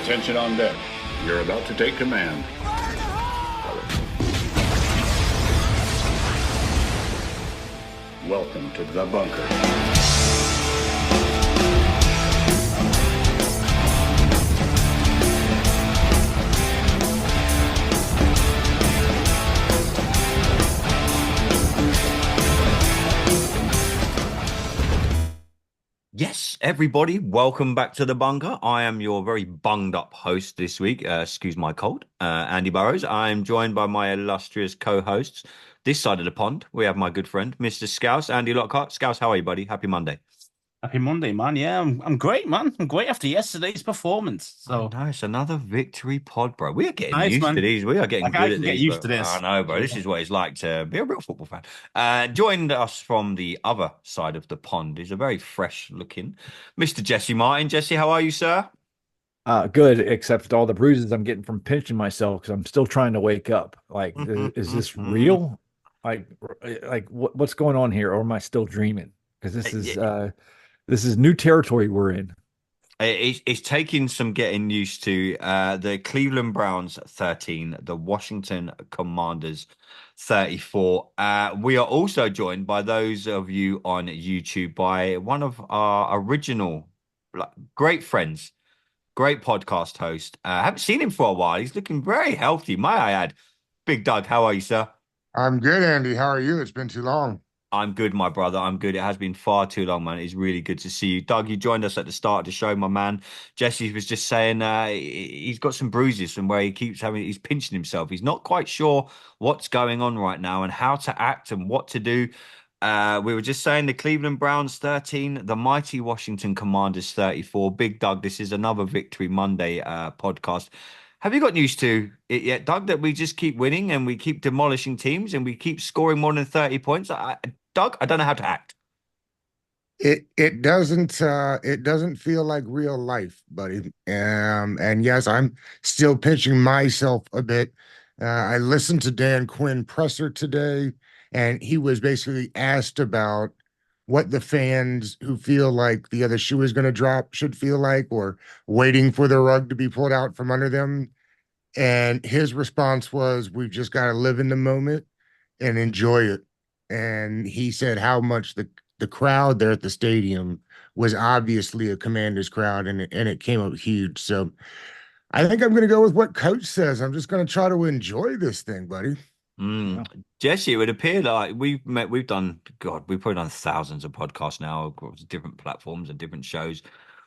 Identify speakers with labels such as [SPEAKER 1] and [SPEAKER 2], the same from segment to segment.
[SPEAKER 1] Attention on deck. You're about to take command. Welcome to the bunker.
[SPEAKER 2] Yes, everybody, welcome back to the bunker. I am your very bunged up host this week. Excuse my cold, Andy Burrows. I'm joined by my illustrious co-hosts. This side of the pond, we have my good friend, Mr. Scouse, Andy Lockhart. Scouse, how are you, buddy? Happy Monday.
[SPEAKER 3] Happy Monday, man. Yeah, I'm great, man. I'm great after yesterday's performance. So
[SPEAKER 2] Nice, another victory pod, bro. We are getting
[SPEAKER 3] nice,
[SPEAKER 2] used to
[SPEAKER 3] man.
[SPEAKER 2] these. We are getting
[SPEAKER 3] Like I
[SPEAKER 2] good at
[SPEAKER 3] can get
[SPEAKER 2] these,
[SPEAKER 3] used
[SPEAKER 2] bro.
[SPEAKER 3] to this.
[SPEAKER 2] I know, bro. This is what it's like to be a real football fan. Joined us from the other side of the pond is a very fresh looking Mr. Jesse Martin. Jesse, how are you, sir?
[SPEAKER 4] Good, except all the bruises I'm getting from pinching myself because I'm still trying to wake up. Like, is this real? Like what's going on here, or am I still dreaming? Because this is new territory we're in.
[SPEAKER 2] It's taking some getting used to. The Cleveland Browns 13, the Washington Commanders 34. We are also joined by those of you on YouTube by one of our original great friends, great podcast host. I haven't seen him for a while. He's looking very healthy, may I add. Big Doug, how are you, sir?
[SPEAKER 5] I'm good, Andy. How are you? It's been too long.
[SPEAKER 2] I'm good, my brother. I'm good. It has been far too long, man. It's really good to see you. Doug, you joined us at the start of the show, my man. Jesse was just saying he's got some bruises from where he's pinching himself. He's not quite sure what's going on right now and how to act and what to do. We were just saying the Cleveland Browns 13, the mighty Washington Commanders 34. Big Doug, this is another Victory Monday podcast. Have you gotten used to it yet, Doug, that we just keep winning and we keep demolishing teams and we keep scoring more than 30 points? Doug, I don't know how to act.
[SPEAKER 5] It doesn't feel like real life, buddy. And yes, I'm still pinching myself a bit. I listened to Dan Quinn presser today, and he was basically asked about what the fans who feel like the other shoe is going to drop should feel like, or waiting for the rug to be pulled out from under them. And his response was, "We've just got to live in the moment and enjoy it." And he said how much the crowd there at the stadium was obviously a Commanders crowd, and it came up huge. So I think I'm going to go with what Coach says. I'm just going to try to enjoy this thing, buddy.
[SPEAKER 2] Jesse, it would appear like we've probably done thousands of podcasts now across different platforms and different shows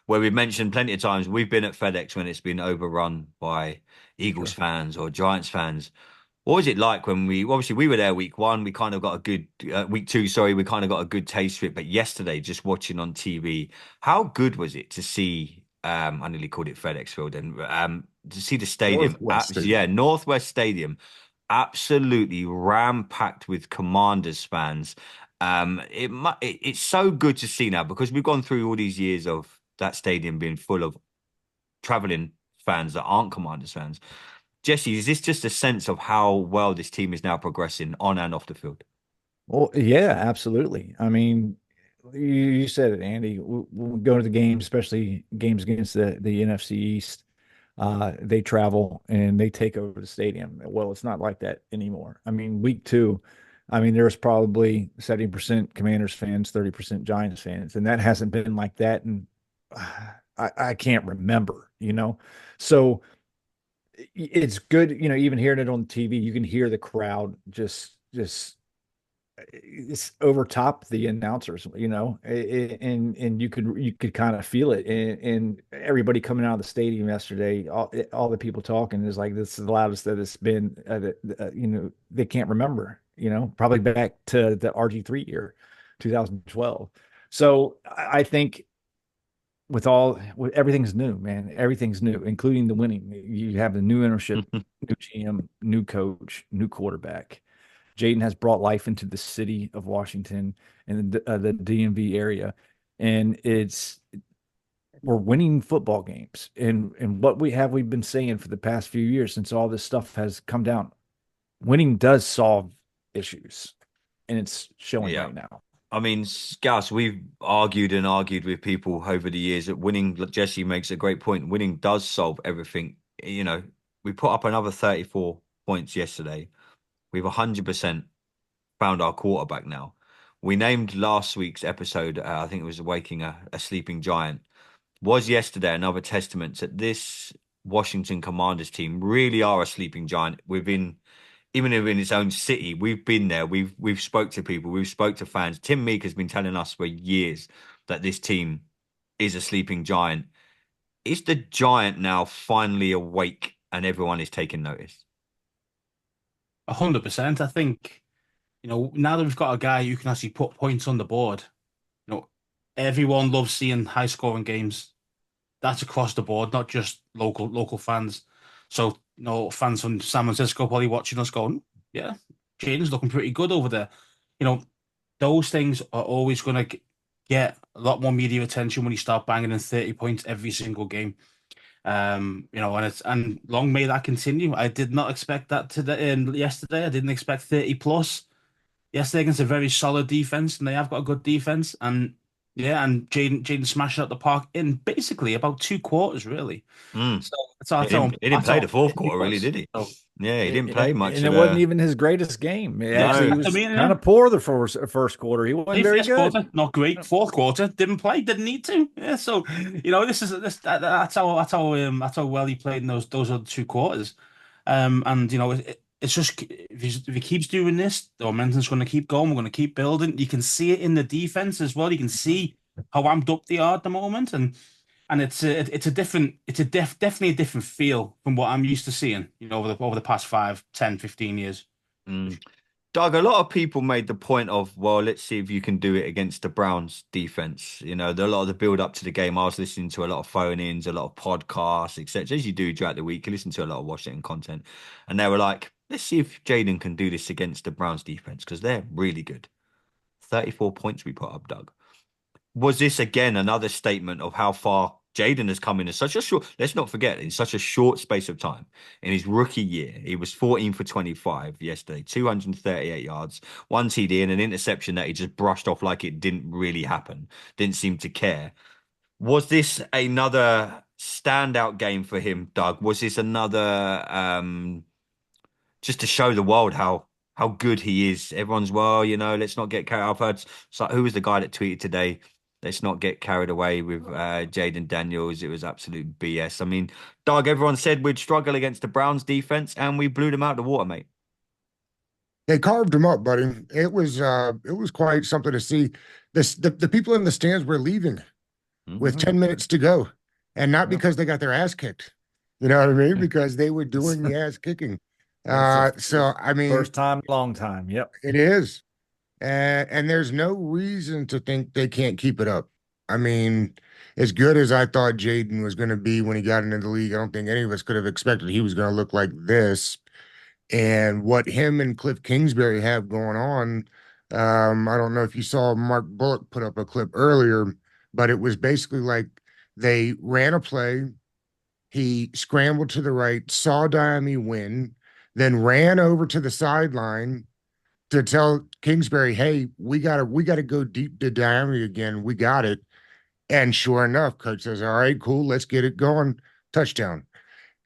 [SPEAKER 2] where we've mentioned plenty of times we've been at FedEx when it's been overrun by Eagles fans or Giants fans. What was it like when we were there week one? We kind of got a good week two. Sorry, we kind of got a good taste for it. But yesterday, just watching on TV, how good was it to see? I nearly called it FedEx Field, and to see the stadium. Northwest Stadium, absolutely ram-packed with Commanders fans. It's so good to see now because we've gone through all these years of that stadium being full of traveling fans that aren't Commanders fans. Jesse, is this just a sense of how well this team is now progressing on and off the field?
[SPEAKER 4] Well, yeah, absolutely. I mean, you said it, Andy. When we go to the games, especially games against the NFC East, they travel and they take over the stadium. Well, it's not like that anymore. I mean, week two, I mean, there's probably 70% Commanders fans, 30% Giants fans, and that hasn't been like that. And I can't remember, So it's good, even hearing it on TV, you can hear the crowd just it's over top the announcers, and you could kind of feel it, and everybody coming out of the stadium yesterday, all the people talking is like, this is the loudest that it's been, they can't remember, probably back to the RG3 year, 2012. So I think with everything's new, man. Everything's new, including the winning. You have the new ownership, new GM, new coach, new quarterback. Jaden has brought life into the city of Washington and the DMV area, and we're winning football games. And what we've been saying for the past few years since all this stuff has come down, winning does solve issues, and it's showing right now.
[SPEAKER 2] I mean, Scouse, we've argued and argued with people over the years that winning, Jesse makes a great point. Winning does solve everything. You know, we put up another 34 points yesterday. We've 100% found our quarterback now. We named last week's episode, I think it was Waking a Sleeping Giant. Was yesterday another testament that this Washington Commanders team really are a sleeping giant within, even in its own city. We've been there. We've spoke to people. We've spoke to fans. Tim Meek has been telling us for years that this team is a sleeping giant. Is the giant now finally awake and everyone is taking notice?
[SPEAKER 3] 100%. I think, now that we've got a guy who can actually put points on the board, everyone loves seeing high scoring games. That's across the board, not just local fans. So, fans from San Francisco probably watching us going, yeah, Jaden's looking pretty good over there. Those things are always going to get a lot more media attention when you start banging in 30 points every single game. And long may that continue. I did not expect that yesterday. I didn't expect 30 plus. Yesterday against a very solid defense, and they have got a good defense. And yeah, and Jaden smashed out the park in basically about 2 quarters, really.
[SPEAKER 2] Mm.
[SPEAKER 3] So
[SPEAKER 2] He didn't play the fourth quarter, really, did he?
[SPEAKER 3] So,
[SPEAKER 2] Yeah, he didn't play much.
[SPEAKER 4] And it wasn't even his greatest game. Actually, he was
[SPEAKER 3] yeah.
[SPEAKER 4] kind of poor the first quarter. He wasn't very good.
[SPEAKER 3] Quarter, not great. Fourth quarter, didn't play, didn't need to. Yeah, so that's how well he played in those other 2 quarters. And it's just if he keeps doing this, the momentum's going to keep going. We're going to keep building. You can see it in the defense as well. You can see how amped up they are at the moment, and definitely a different feel from what I'm used to seeing, over the past 5, 10, 15 years.
[SPEAKER 2] Mm. Doug, a lot of people made the point of, well, let's see if you can do it against the Browns defense. A lot of the build up to the game. I was listening to a lot of phone-ins, a lot of podcasts, etc. As you do throughout the week, you listen to a lot of Washington content, and they were like, let's see if Jaden can do this against the Browns defense because they're really good. 34 points we put up, Doug. Was this again another statement of how far Jaden has come in such a short, let's not forget, in such a short space of time? In his rookie year, he was 14 for 25 yesterday, 238 yards, 1 TD and an interception that he just brushed off like it didn't really happen, didn't seem to care. Was this another standout game for him, Doug? Was this another just to show the world how good he is? Everyone's, let's not get carried. I've heard, so who was the guy that tweeted today? Let's not get carried away with Jaden Daniels. It was absolute BS. I mean, Doug, everyone said we'd struggle against the Browns defense, and we blew them out of the water, mate.
[SPEAKER 5] They carved him up, buddy. It was quite something to see. The people in the stands were leaving with 10 minutes to go, and not because they got their ass kicked. You know what I mean? Because they were doing the ass kicking. So I mean,
[SPEAKER 4] first time, long time. Yep,
[SPEAKER 5] it is. And there's no reason to think they can't keep it up. I mean, as good as I thought Jaden was going to be when he got into the league, I don't think any of us could have expected he was going to look like this. And what him and Cliff Kingsbury have going on, I don't know if you saw Mark Bullock put up a clip earlier, but it was basically like they ran a play, he scrambled to the right, saw Diami win, then ran over to the sideline to tell Kingsbury, hey, we gotta go deep to Diami again. We got it. And sure enough, coach says, all right, cool, let's get it going. Touchdown.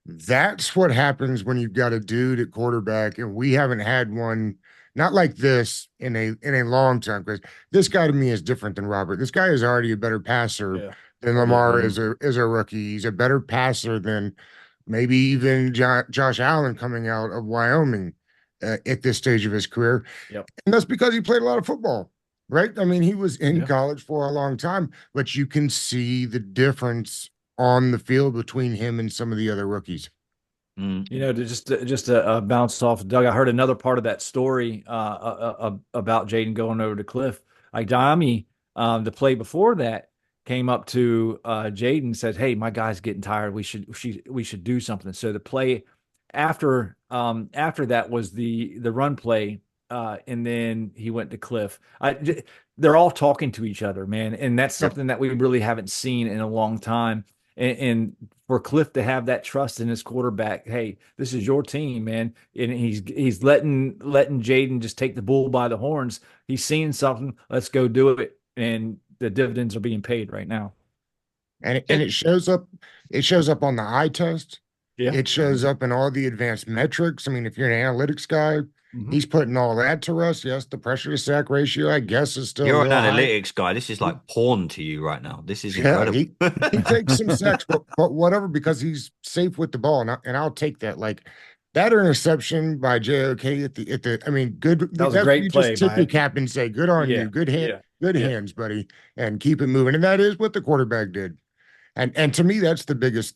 [SPEAKER 5] That's what happens when you've got a dude at quarterback, and we haven't had one not like this in a long time. Because this guy to me is different than Robert. This guy is already a better passer than Lamar is a rookie. He's a better passer than maybe even Josh Allen coming out of Wyoming at this stage of his career.
[SPEAKER 4] Yep.
[SPEAKER 5] And that's because he played a lot of football, right? I mean, he was in college for a long time, but you can see the difference on the field between him and some of the other rookies.
[SPEAKER 4] To just bounce off Doug, I heard another part of that story about Jaden going over to Cliff. Like Diami, the play before that, came up to Jaden, said, "Hey, my guy's getting tired. We should do something." So the play after that was the run play, and then he went to Cliff. They're all talking to each other, man, and that's something that we really haven't seen in a long time. and for Cliff to have that trust in his quarterback, hey, this is your team, man, and he's letting Jaden just take the bull by the horns. He's seeing something. Let's go do it, and the dividends are being paid right now.
[SPEAKER 5] And it shows up. It shows up on the eye test.
[SPEAKER 4] Yeah,
[SPEAKER 5] It shows up in all the advanced metrics. I mean, if you're an analytics guy,
[SPEAKER 4] Mhm.
[SPEAKER 5] he's putting all that to rest. Yes, the pressure to sack ratio, I guess, is still a
[SPEAKER 2] You're an
[SPEAKER 5] little high.
[SPEAKER 2] analytics guy. This is like porn to you right now. This is
[SPEAKER 5] Yeah,
[SPEAKER 2] incredible.
[SPEAKER 5] he takes some sacks, but whatever, because he's safe with the ball, and I'll take that. Like that interception by JOK at the. I mean, good.
[SPEAKER 4] That was a great
[SPEAKER 5] you
[SPEAKER 4] play
[SPEAKER 5] just tip
[SPEAKER 4] by
[SPEAKER 5] your
[SPEAKER 4] him.
[SPEAKER 5] cap and say, "Good on
[SPEAKER 4] Yeah,
[SPEAKER 5] you, good hand,
[SPEAKER 4] yeah,
[SPEAKER 5] good
[SPEAKER 4] yeah.
[SPEAKER 5] hands, buddy," and keep it moving. And that is what the quarterback did. And to me, that's the biggest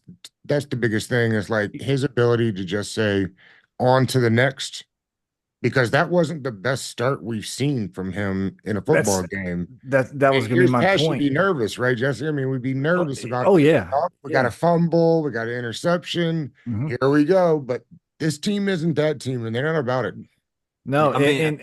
[SPEAKER 5] thing is like his ability to just say, "On to the next." Because that wasn't the best start we've seen from him in a football game.
[SPEAKER 4] That was going to be
[SPEAKER 5] Years
[SPEAKER 4] my
[SPEAKER 5] past,
[SPEAKER 4] point.
[SPEAKER 5] you'd be nervous, right, Jesse? I mean, we'd be nervous about.
[SPEAKER 4] Oh yeah,
[SPEAKER 5] We got a fumble, we got an interception.
[SPEAKER 4] Mhm.
[SPEAKER 5] Here we go. But this team isn't that team, and they're not about it.
[SPEAKER 4] No,
[SPEAKER 2] I mean,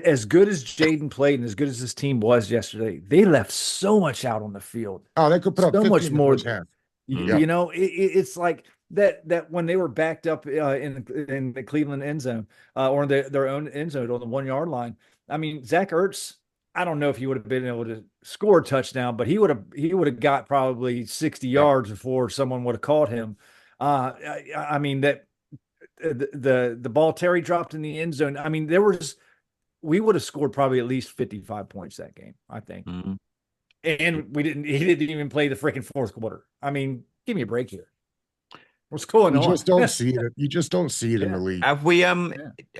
[SPEAKER 4] as good as Jaden played and as good as this team was yesterday, they left so much out on the field.
[SPEAKER 5] Oh, they could put up
[SPEAKER 4] So
[SPEAKER 5] 50
[SPEAKER 4] much
[SPEAKER 5] in the
[SPEAKER 4] more.
[SPEAKER 5] first half.
[SPEAKER 2] Mhm.
[SPEAKER 4] You know, it's like that when they were backed up in the Cleveland end zone or in their own end zone on the 1 yard line. I mean, Zach Ertz, I don't know if he would have been able to score a touchdown, but he would have got probably 60 yards before someone would have caught him. I mean that the ball Terry dropped in the end zone. I mean, we would have scored probably at least 55 points that game, I think.
[SPEAKER 2] Mhm.
[SPEAKER 4] And he didn't even play the freaking fourth quarter. I mean, give me a break here. What's going
[SPEAKER 5] You
[SPEAKER 4] on?
[SPEAKER 5] just don't see it. You just don't see it in the league.
[SPEAKER 2] Have we of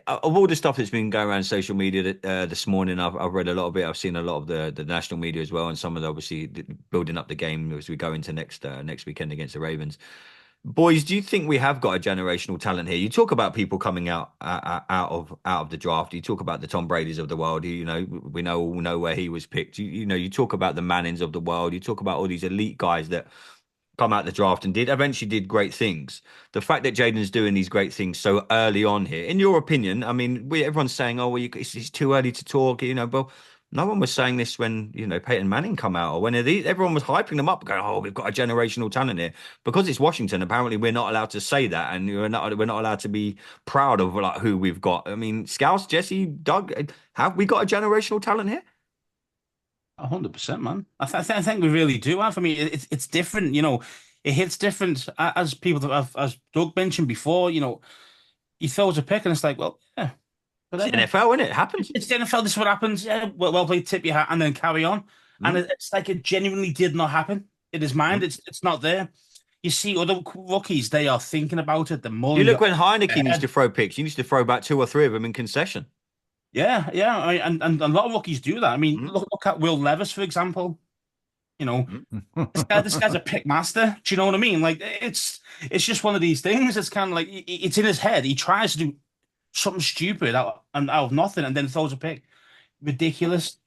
[SPEAKER 2] all the stuff that's been going around social media this morning, I've read a lot of it. I've seen a lot of the national media as well, and some of the, obviously building up the game as we go into next weekend against the Ravens. Boys, do you think we have got a generational talent here? You talk about people coming out of the draft. You talk about the Tom Brady's of the world. You know, we all know where he was picked. You know, you talk about the Mannings of the world. You talk about all these elite guys that come out the draft and eventually did great things. The fact that Jaden's doing these great things so early on here, in your opinion, I mean, everyone's saying, "Oh, well, it's too early to talk," you know, but no one was saying this when, you know, Peyton Manning come out, or when everyone was hyping them up, going, "Oh, we've got a generational talent here." Because it's Washington, apparently we're not allowed to say that, and we're not allowed to be proud of like who we've got. I mean, Scouts, Jesse, Doug, have we got a generational talent here?
[SPEAKER 3] 100%, man. I think we really do have. I mean, it's different. You know, it hits different. As people as Doug mentioned before. You know, he throws a pick and it's like, well, yeah,
[SPEAKER 2] It's the NFL, isn't it? It happens.
[SPEAKER 3] It's the NFL. This is what happens. Yeah, well played. Tip your hat and then carry on. And it's like it genuinely did not happen in his mind. It's not there. You see other rookies, they are thinking about it. The more
[SPEAKER 2] You look when Heineke needs to throw picks, he needs to throw about 2 or 3 of them in concession.
[SPEAKER 3] Yeah. And a lot of rookies do that. I mean, look at Will Levis, for example. You know, this guy's a pick master. Do you know what I mean? Like, it's just one of these things. It's kind of like it's in his head. He tries to do something stupid out of nothing and then throws a pick. Ridiculous.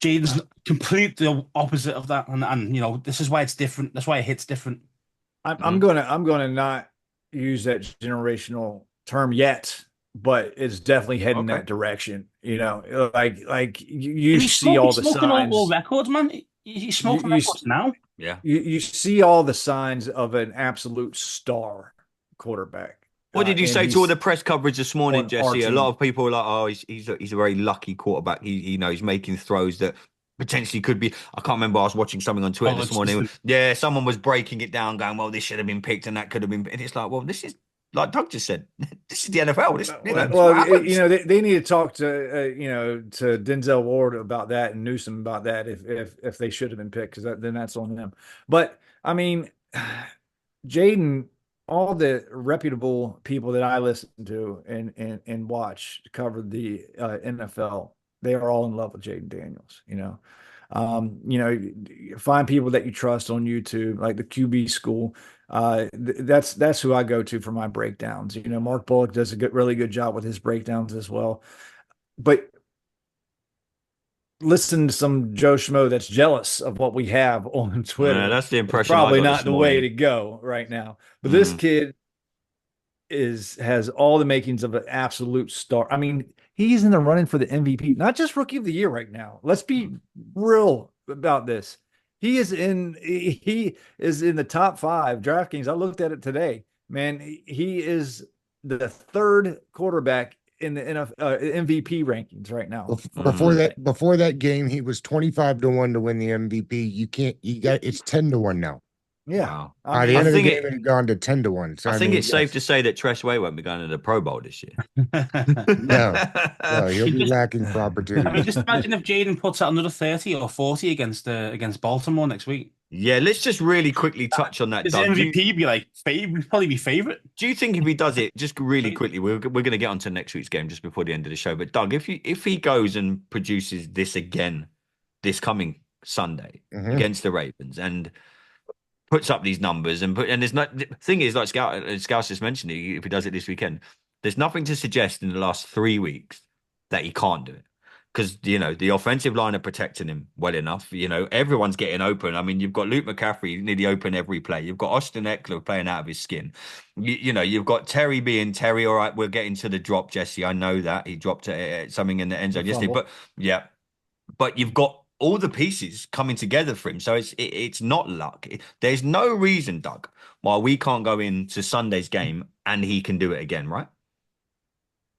[SPEAKER 3] Jaden's completely the opposite of that. And you know, this is why it's different. That's why it hits different.
[SPEAKER 4] I'm gonna not use that generational term yet, but it's definitely heading that direction. You know, like you see all the signs.
[SPEAKER 3] All records, man. He's smoking records now.
[SPEAKER 2] Yeah,
[SPEAKER 4] you see all the signs of an absolute star quarterback.
[SPEAKER 2] What did you say to all the press coverage this morning, Jesse? A lot of people are like, "Oh, he's a very lucky quarterback. He's making throws that potentially could be." I can't remember. I was watching something on Twitter this morning. Yeah, someone was breaking it down, going, "Well, this should have been picked, and that could have been." And it's like, well, this is like Doug just said. This is the NFL.
[SPEAKER 4] You know, they need to talk to to Denzel Ward about that and Newsom about that if they should have been picked, because then that's on them. But I mean, Jaden. All the reputable people that I listen to and watch cover the NFL, they are all in love with Jaden Daniels. You know, find people that you trust on YouTube, like the QB School. That's who I go to for my breakdowns. You know, Mark Bullock does a really good job with his breakdowns as well. But listen to some Joe Schmo that's jealous of what we have on Twitter.
[SPEAKER 2] That's the impression.
[SPEAKER 4] Probably not the way to go right now. But this kid has all the makings of an absolute star. I mean, he's in the running for the MVP, not just Rookie of the Year right now. Let's be real about this. he is in the top 5 DraftKings. I looked at it today. Man, he is the third quarterback in the MVP rankings right now.
[SPEAKER 5] Before that game, he was 25-1 to win the MVP. It's 10-1 now.
[SPEAKER 4] Yeah.
[SPEAKER 2] Wow.
[SPEAKER 5] By the end of the game, it had gone to 10-1. So
[SPEAKER 2] I think it's safe to say that Tress Way won't be going to the Pro Bowl this year.
[SPEAKER 5] No, he'll be lacking for opportunity.
[SPEAKER 3] I mean, just imagine if Jaden puts out another 30 or 40 against Baltimore next week.
[SPEAKER 2] Yeah, let's just really quickly touch on that.
[SPEAKER 3] His MVP be like probably be favorite.
[SPEAKER 2] Do you think if he does it just really quickly, we're going to get onto next week's game just before the end of the show? But Doug, if he goes and produces this again this coming Sunday against the Ravens and puts up these numbers and there's no the thing is, like Scouse just mentioned, if he does it this weekend, there's nothing to suggest in the last 3 weeks that he can't do it. Because, the offensive line are protecting him well enough. Everyone's getting open. I mean, you've got Luke McCaffrey nearly open every play. You've got Austin Eckler playing out of his skin. You've got Terry being Terry. All right, we're getting to the drop, Jesse. I know that. He dropped something in the end zone yesterday. But you've got all the pieces coming together for him. So it's not luck. There's no reason, Doug, why we can't go into Sunday's game and he can do it again, right?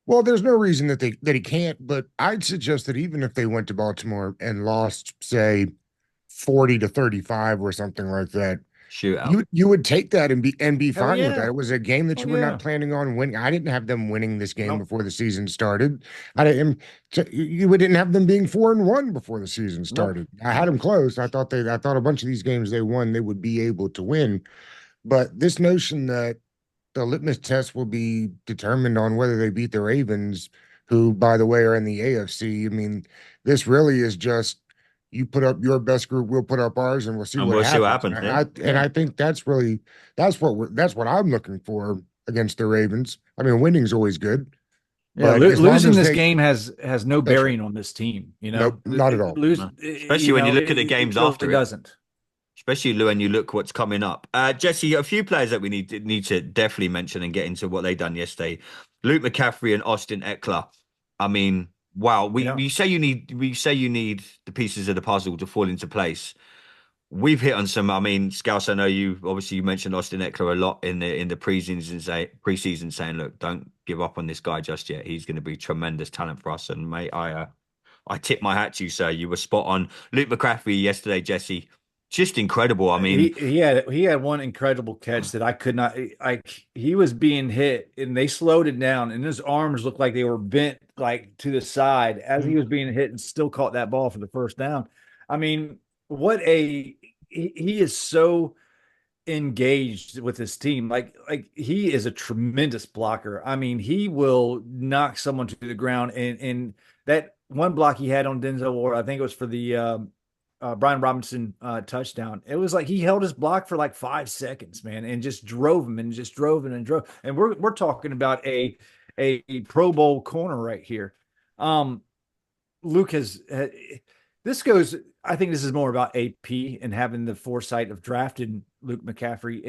[SPEAKER 5] Well, there's no reason that he can't, but I'd suggest that even if they went to Baltimore and lost, say, 40-35 or something like that, you would take that and be fine with that. It was a game that you were not planning on winning. I didn't have them winning this game before the season started. You didn't have them being 4-1 before the season started. I had them close. I thought a bunch of these games they won, they would be able to win. But this notion that the litmus test will be determined on whether they beat the Ravens, who, by the way, are in the AFC. I mean, this really is just you put up your best group, we'll put up ours, and we'll see what happens. And I think that's what I'm looking for against the Ravens. I mean, winning's always good.
[SPEAKER 4] Yeah, losing this game has no bearing on this team.
[SPEAKER 5] Nope, not at all.
[SPEAKER 2] Especially when you look at the games after it.
[SPEAKER 4] Doesn't.
[SPEAKER 2] Especially when you look what's coming up. Jesse, a few players that we need to definitely mention and get into what they done yesterday. Luke McCaffrey and Austin Eckler. I mean, wow. We say you need the pieces of the puzzle to fall into place. We've hit on some. I mean, Scouse, I know you mentioned Austin Eckler a lot in the preseason, saying, look, don't give up on this guy just yet. He's going to be tremendous talent for us. And mate, I tip my hat to you, sir. You were spot on. Luke McCaffrey yesterday, Jesse. Just incredible. I mean,
[SPEAKER 4] he had one incredible catch that I could not. He was being hit, and they slowed it down, and his arms looked like they were bent like to the side as he was being hit, and still caught that ball for the first down. I mean, he is so engaged with his team. Like he is a tremendous blocker. I mean, he will knock someone to the ground, and that one block he had on Denzel Ward, I think it was for the Brian Robinson touchdown. It was like he held his block for like 5 seconds, man, and just drove him and just drove and drove. And we're talking about a Pro Bowl corner right here. Luke has this goes. I think this is more about AP and having the foresight of drafting Luke McCaffrey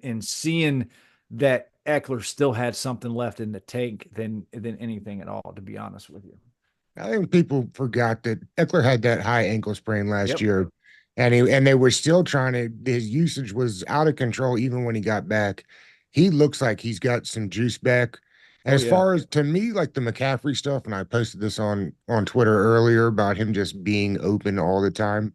[SPEAKER 4] and seeing that Eckler still had something left in the tank than anything at all, to be honest with you.
[SPEAKER 5] I think people forgot that Eckler had that high ankle sprain last year, and they were still trying to. His usage was out of control even when he got back. He looks like he's got some juice back. As far as, to me, like the McCaffrey stuff, and I posted this on Twitter earlier about him just being open all the time.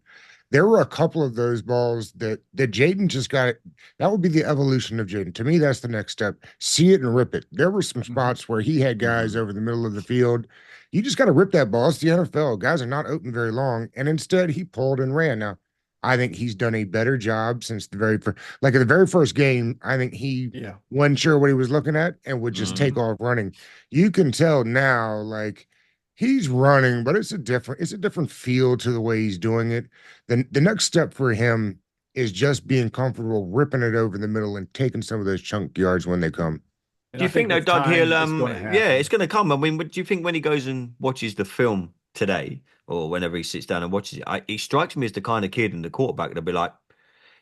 [SPEAKER 5] There were a couple of those balls that Jaden just got. That would be the evolution of Jaden. To me, that's the next step. See it and rip it. There were some spots where he had guys over the middle of the field. You just got to rip that ball. It's the NFL. Guys are not open very long. And instead, he pulled and ran. Now, I think he's done a better job since the very first, like at the very first game, I think he wasn't sure what he was looking at and would just take off running. You can tell now, like, he's running, but it's a different feel to the way he's doing it. The next step for him is just being comfortable ripping it over the middle and taking some of those chunk yards when they come.
[SPEAKER 2] Do you think though, Doug, it's going to come? I mean, do you think when he goes and watches the film today or whenever he sits down and watches it, he strikes me as the kind of kid and the quarterback that'll be like,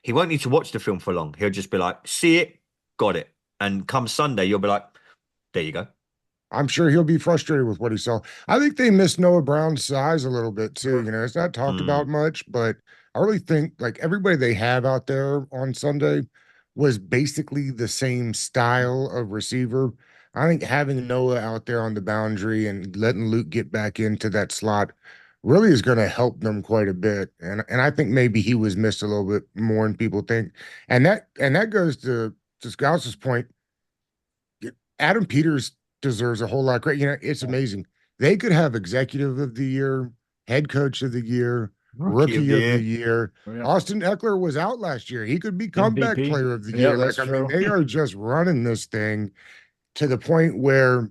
[SPEAKER 2] he won't need to watch the film for long. He'll just be like, see it, got it. And come Sunday, you'll be like, there you go.
[SPEAKER 5] I'm sure he'll be frustrated with what he saw. I think they missed Noah Brown's size a little bit too. It's not talked about much, but I really think like everybody they have out there on Sunday was basically the same style of receiver. I think having Noah out there on the boundary and letting Luke get back into that slot really is going to help them quite a bit. And I think maybe he was missed a little bit more than people think. And that goes to Scouse's point. Adam Peters deserves a whole lot of credit. You know, it's amazing. They could have executive of the year, head coach of the year, rookie of the year.
[SPEAKER 4] Yeah.
[SPEAKER 5] Austin Eckler was out last year. He could be comeback
[SPEAKER 4] MVP.
[SPEAKER 5] player of the
[SPEAKER 4] Yeah,
[SPEAKER 5] year.
[SPEAKER 4] that's
[SPEAKER 5] Like, I mean,
[SPEAKER 4] true.
[SPEAKER 5] they are just running this thing to the point where,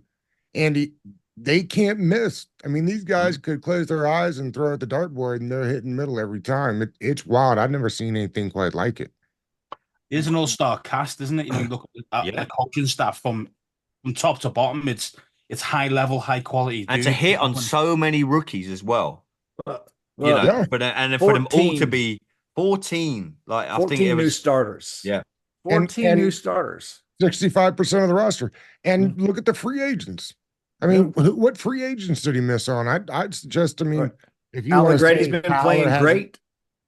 [SPEAKER 5] Andy, they can't miss. I mean, these guys could close their eyes and throw at the dartboard, and they're hitting middle every time. It's wild. I've never seen anything quite like it.
[SPEAKER 3] It is an all-star cast, isn't it? You know, you look at
[SPEAKER 2] Yeah.
[SPEAKER 3] the coaching staff from top to bottom. It's high level, high quality.
[SPEAKER 2] And to
[SPEAKER 3] dude.
[SPEAKER 2] hit on so many rookies as well.
[SPEAKER 4] Well,
[SPEAKER 2] You know,
[SPEAKER 5] yeah.
[SPEAKER 2] and for them all to
[SPEAKER 4] 14.
[SPEAKER 2] be 14, like I
[SPEAKER 4] 14
[SPEAKER 2] think it
[SPEAKER 4] new
[SPEAKER 2] was.
[SPEAKER 4] starters.
[SPEAKER 2] Yeah.
[SPEAKER 4] 14
[SPEAKER 5] And-
[SPEAKER 4] new starters.
[SPEAKER 5] 65% of the roster. And look at the free agents. I mean, what free agents did he miss on? I'd suggest, I mean,
[SPEAKER 4] Right.
[SPEAKER 5] if you want to
[SPEAKER 4] Allegretti's
[SPEAKER 5] say
[SPEAKER 4] been
[SPEAKER 5] Fowler
[SPEAKER 4] playing
[SPEAKER 5] hasn't-
[SPEAKER 4] great.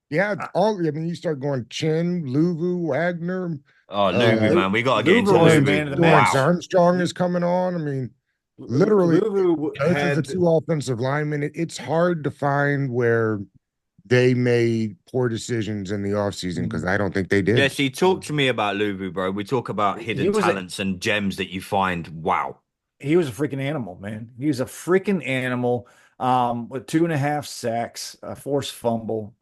[SPEAKER 5] Yeah, I mean, you start going Chin, Luvu, Wagner.
[SPEAKER 2] Oh, Luvu, man, we got to get into
[SPEAKER 4] Luvu was
[SPEAKER 2] Luvu.
[SPEAKER 4] man of the
[SPEAKER 5] Lawrence
[SPEAKER 4] match.
[SPEAKER 5] Armstrong is coming on. I mean, literally,
[SPEAKER 4] Luvu
[SPEAKER 5] both of the
[SPEAKER 4] had
[SPEAKER 5] two offensive linemen. It's hard to find where they made poor decisions in the offseason because I don't think they did.
[SPEAKER 2] Jesse, talk to me about Luvu, bro. We talk about
[SPEAKER 4] He
[SPEAKER 2] hidden
[SPEAKER 4] was a-
[SPEAKER 2] talents and gems that you find. Wow.
[SPEAKER 4] he was a freaking animal, man. He was a freaking animal. With 2.5 sacks, a forced fumble,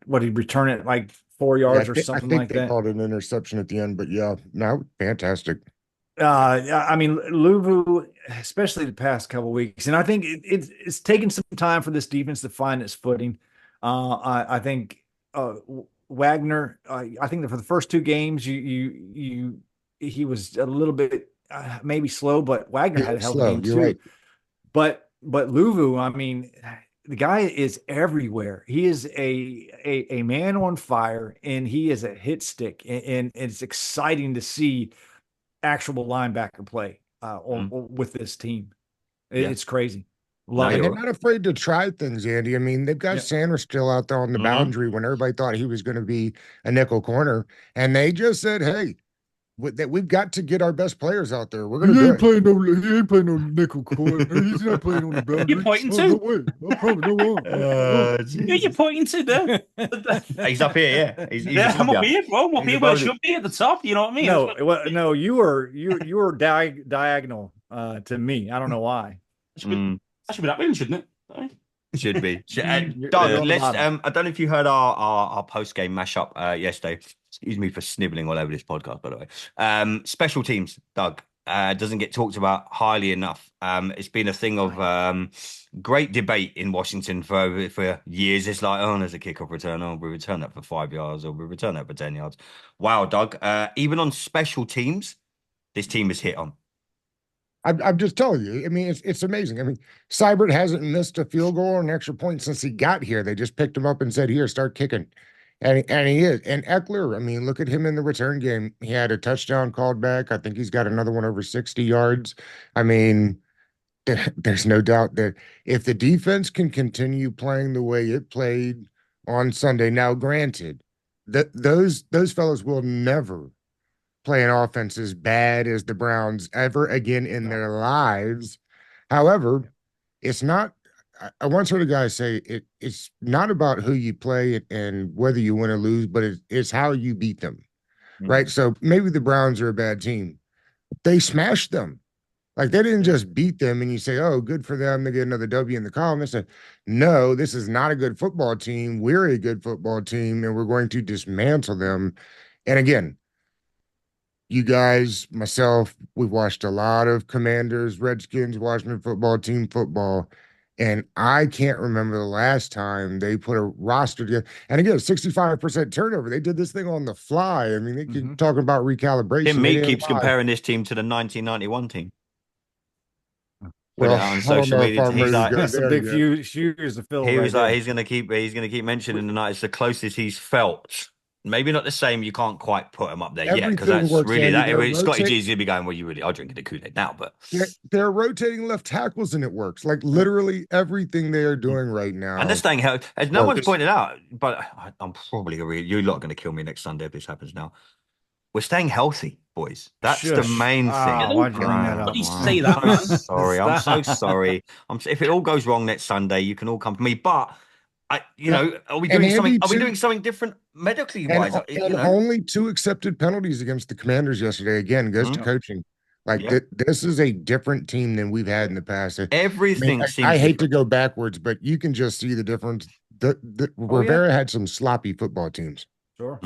[SPEAKER 4] what he'd return it like 4 yards or something
[SPEAKER 5] I think
[SPEAKER 4] like
[SPEAKER 5] they
[SPEAKER 4] that.
[SPEAKER 5] called it an interception at the end, but yeah, no, fantastic.
[SPEAKER 4] I mean, Luvu, especially the past couple of weeks, and I think it's taken some time for this defense to find its footing. I think Wagner. I think that for the first 2 games, he was a little bit maybe slow, but Wagner had a hell of a game
[SPEAKER 5] You're
[SPEAKER 4] too.
[SPEAKER 5] right.
[SPEAKER 4] But Luvu, I mean, the guy is everywhere. He is a man on fire, and he is a hit stick, and it's exciting to see actual linebacker play with this team. It's crazy. Love
[SPEAKER 5] And
[SPEAKER 4] it.
[SPEAKER 5] they're not afraid to try things, Andy. I mean, they've got
[SPEAKER 4] Yeah.
[SPEAKER 5] Sanders still out there on the boundary when everybody thought he was going to be a nickel corner. And they just said, hey, we've got to get our best players out there. We're going to do it.
[SPEAKER 4] He ain't playing no nickel corner. He's not playing on the boundary.
[SPEAKER 3] You're pointing to?
[SPEAKER 4] No way. I promise, no way.
[SPEAKER 3] Who are you pointing to there?
[SPEAKER 2] He's up here, yeah. He's
[SPEAKER 3] Yeah, I'm up here, bro. I'm up
[SPEAKER 2] He's
[SPEAKER 3] here where I
[SPEAKER 2] above it.
[SPEAKER 3] should be at the top. You know what I mean?
[SPEAKER 4] No, no, you were diagonal to me. I don't know why.
[SPEAKER 3] That should be that win, shouldn't it?
[SPEAKER 2] Should be.
[SPEAKER 4] You're
[SPEAKER 2] Doug,
[SPEAKER 4] on the
[SPEAKER 2] let's.
[SPEAKER 4] bottom.
[SPEAKER 2] I don't know if you heard our post game mashup yesterday. Excuse me for snibbling all over this podcast, by the way. Special teams, Doug, doesn't get talked about highly enough. It's been a thing of great debate in Washington for years. It's like, oh, there's a kickoff return. Oh, we return that for 5 yards, or we return that for 10 yards. Wow, Doug. Even on special teams, this team is hit on.
[SPEAKER 5] I'm just telling you. I mean, it's amazing. I mean, Seibert hasn't missed a field goal or an extra point since he got here. They just picked him up and said, "Here, start kicking," and he is. And Eckler, I mean, look at him in the return game. He had a touchdown called back. I think he's got another one over 60 yards. I mean, there's no doubt that if the defense can continue playing the way it played on Sunday, now granted, those fellows will never play an offense as bad as the Browns ever again in their lives. However, it's not. I once heard a guy say it's not about who you play and whether you win or lose, but it's how you beat them, right? So maybe the Browns are a bad team. They smashed them. Like, they didn't just beat them and you say, oh, good for them to get another W in the column. They said, no, this is not a good football team. We're a good football team, and we're going to dismantle them. And again, you guys, myself, we've watched a lot of Commanders, Redskins, Washington football team football, and I can't remember the last time they put a roster together. And again, 65% turnover. They did this thing on the fly. I mean, they keep talking about recalibration.
[SPEAKER 2] Tim
[SPEAKER 5] They
[SPEAKER 2] Mead
[SPEAKER 5] didn't
[SPEAKER 2] keeps
[SPEAKER 5] lie.
[SPEAKER 2] comparing this team to the 1991 team. Put
[SPEAKER 5] Well,
[SPEAKER 2] it out on
[SPEAKER 5] I don't
[SPEAKER 2] social
[SPEAKER 5] know if
[SPEAKER 2] media.
[SPEAKER 5] I'm
[SPEAKER 2] He's
[SPEAKER 5] ready to
[SPEAKER 2] like,
[SPEAKER 5] go
[SPEAKER 4] That's a
[SPEAKER 5] there
[SPEAKER 4] big
[SPEAKER 5] yet.
[SPEAKER 4] shoes to fill.
[SPEAKER 2] he
[SPEAKER 4] right
[SPEAKER 2] was like,
[SPEAKER 4] there.
[SPEAKER 2] he's gonna keep mentioning the night. It's the closest he's felt maybe not the same. You can't quite put them up there yet because
[SPEAKER 5] Everything
[SPEAKER 2] that's
[SPEAKER 5] works,
[SPEAKER 2] really
[SPEAKER 5] Andy.
[SPEAKER 2] that. Scotty G's gonna be going. Well, you really are drinking the Kool-Aid now, but
[SPEAKER 5] They're rotating left tackles and it works. Like literally everything they are doing right now.
[SPEAKER 2] and they're staying healthy. As no one's
[SPEAKER 5] works.
[SPEAKER 2] pointed out, but I'm probably you're not going to kill me next Sunday if this happens now. We're staying healthy, boys. That's the
[SPEAKER 4] Shush.
[SPEAKER 2] main thing.
[SPEAKER 4] Ah, why'd you bring that
[SPEAKER 2] Wow.
[SPEAKER 4] up?
[SPEAKER 3] What do you
[SPEAKER 4] Wow.
[SPEAKER 3] say that, man?
[SPEAKER 2] Sorry, I'm so sorry. If it all goes wrong next Sunday, you can all come for me. But are we
[SPEAKER 5] And
[SPEAKER 2] doing something?
[SPEAKER 5] Andy,
[SPEAKER 2] Are we
[SPEAKER 5] too-
[SPEAKER 2] doing something different medically
[SPEAKER 5] And,
[SPEAKER 2] wise?
[SPEAKER 5] and only 2 accepted penalties against the Commanders yesterday. Again, goes to coaching. Like
[SPEAKER 2] Yeah.
[SPEAKER 5] this is a different team than we've had in the past.
[SPEAKER 2] Everything seems.
[SPEAKER 5] I hate to
[SPEAKER 2] different.
[SPEAKER 5] go backwards, but you can just see the difference. Rivera had some sloppy football teams.
[SPEAKER 4] Sure.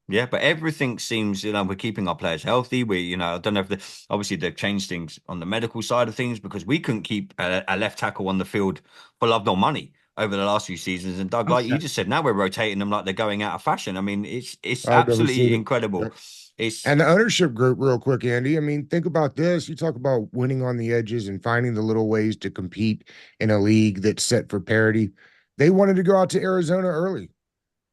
[SPEAKER 2] Yeah, but everything seems, we're keeping our players healthy. I don't know if obviously they've changed things on the medical side of things because we couldn't keep a left tackle on the field for love nor money over the last few seasons. And Doug, like you just said, now we're rotating them like they're going out of fashion. I mean, it's
[SPEAKER 5] I've never seen
[SPEAKER 2] absolutely
[SPEAKER 5] it.
[SPEAKER 2] incredible.
[SPEAKER 5] Yep. And the ownership group, real quick, Andy. I mean, think about this. You talk about winning on the edges and finding the little ways to compete in a league that's set for parity. They wanted to go out to Arizona early.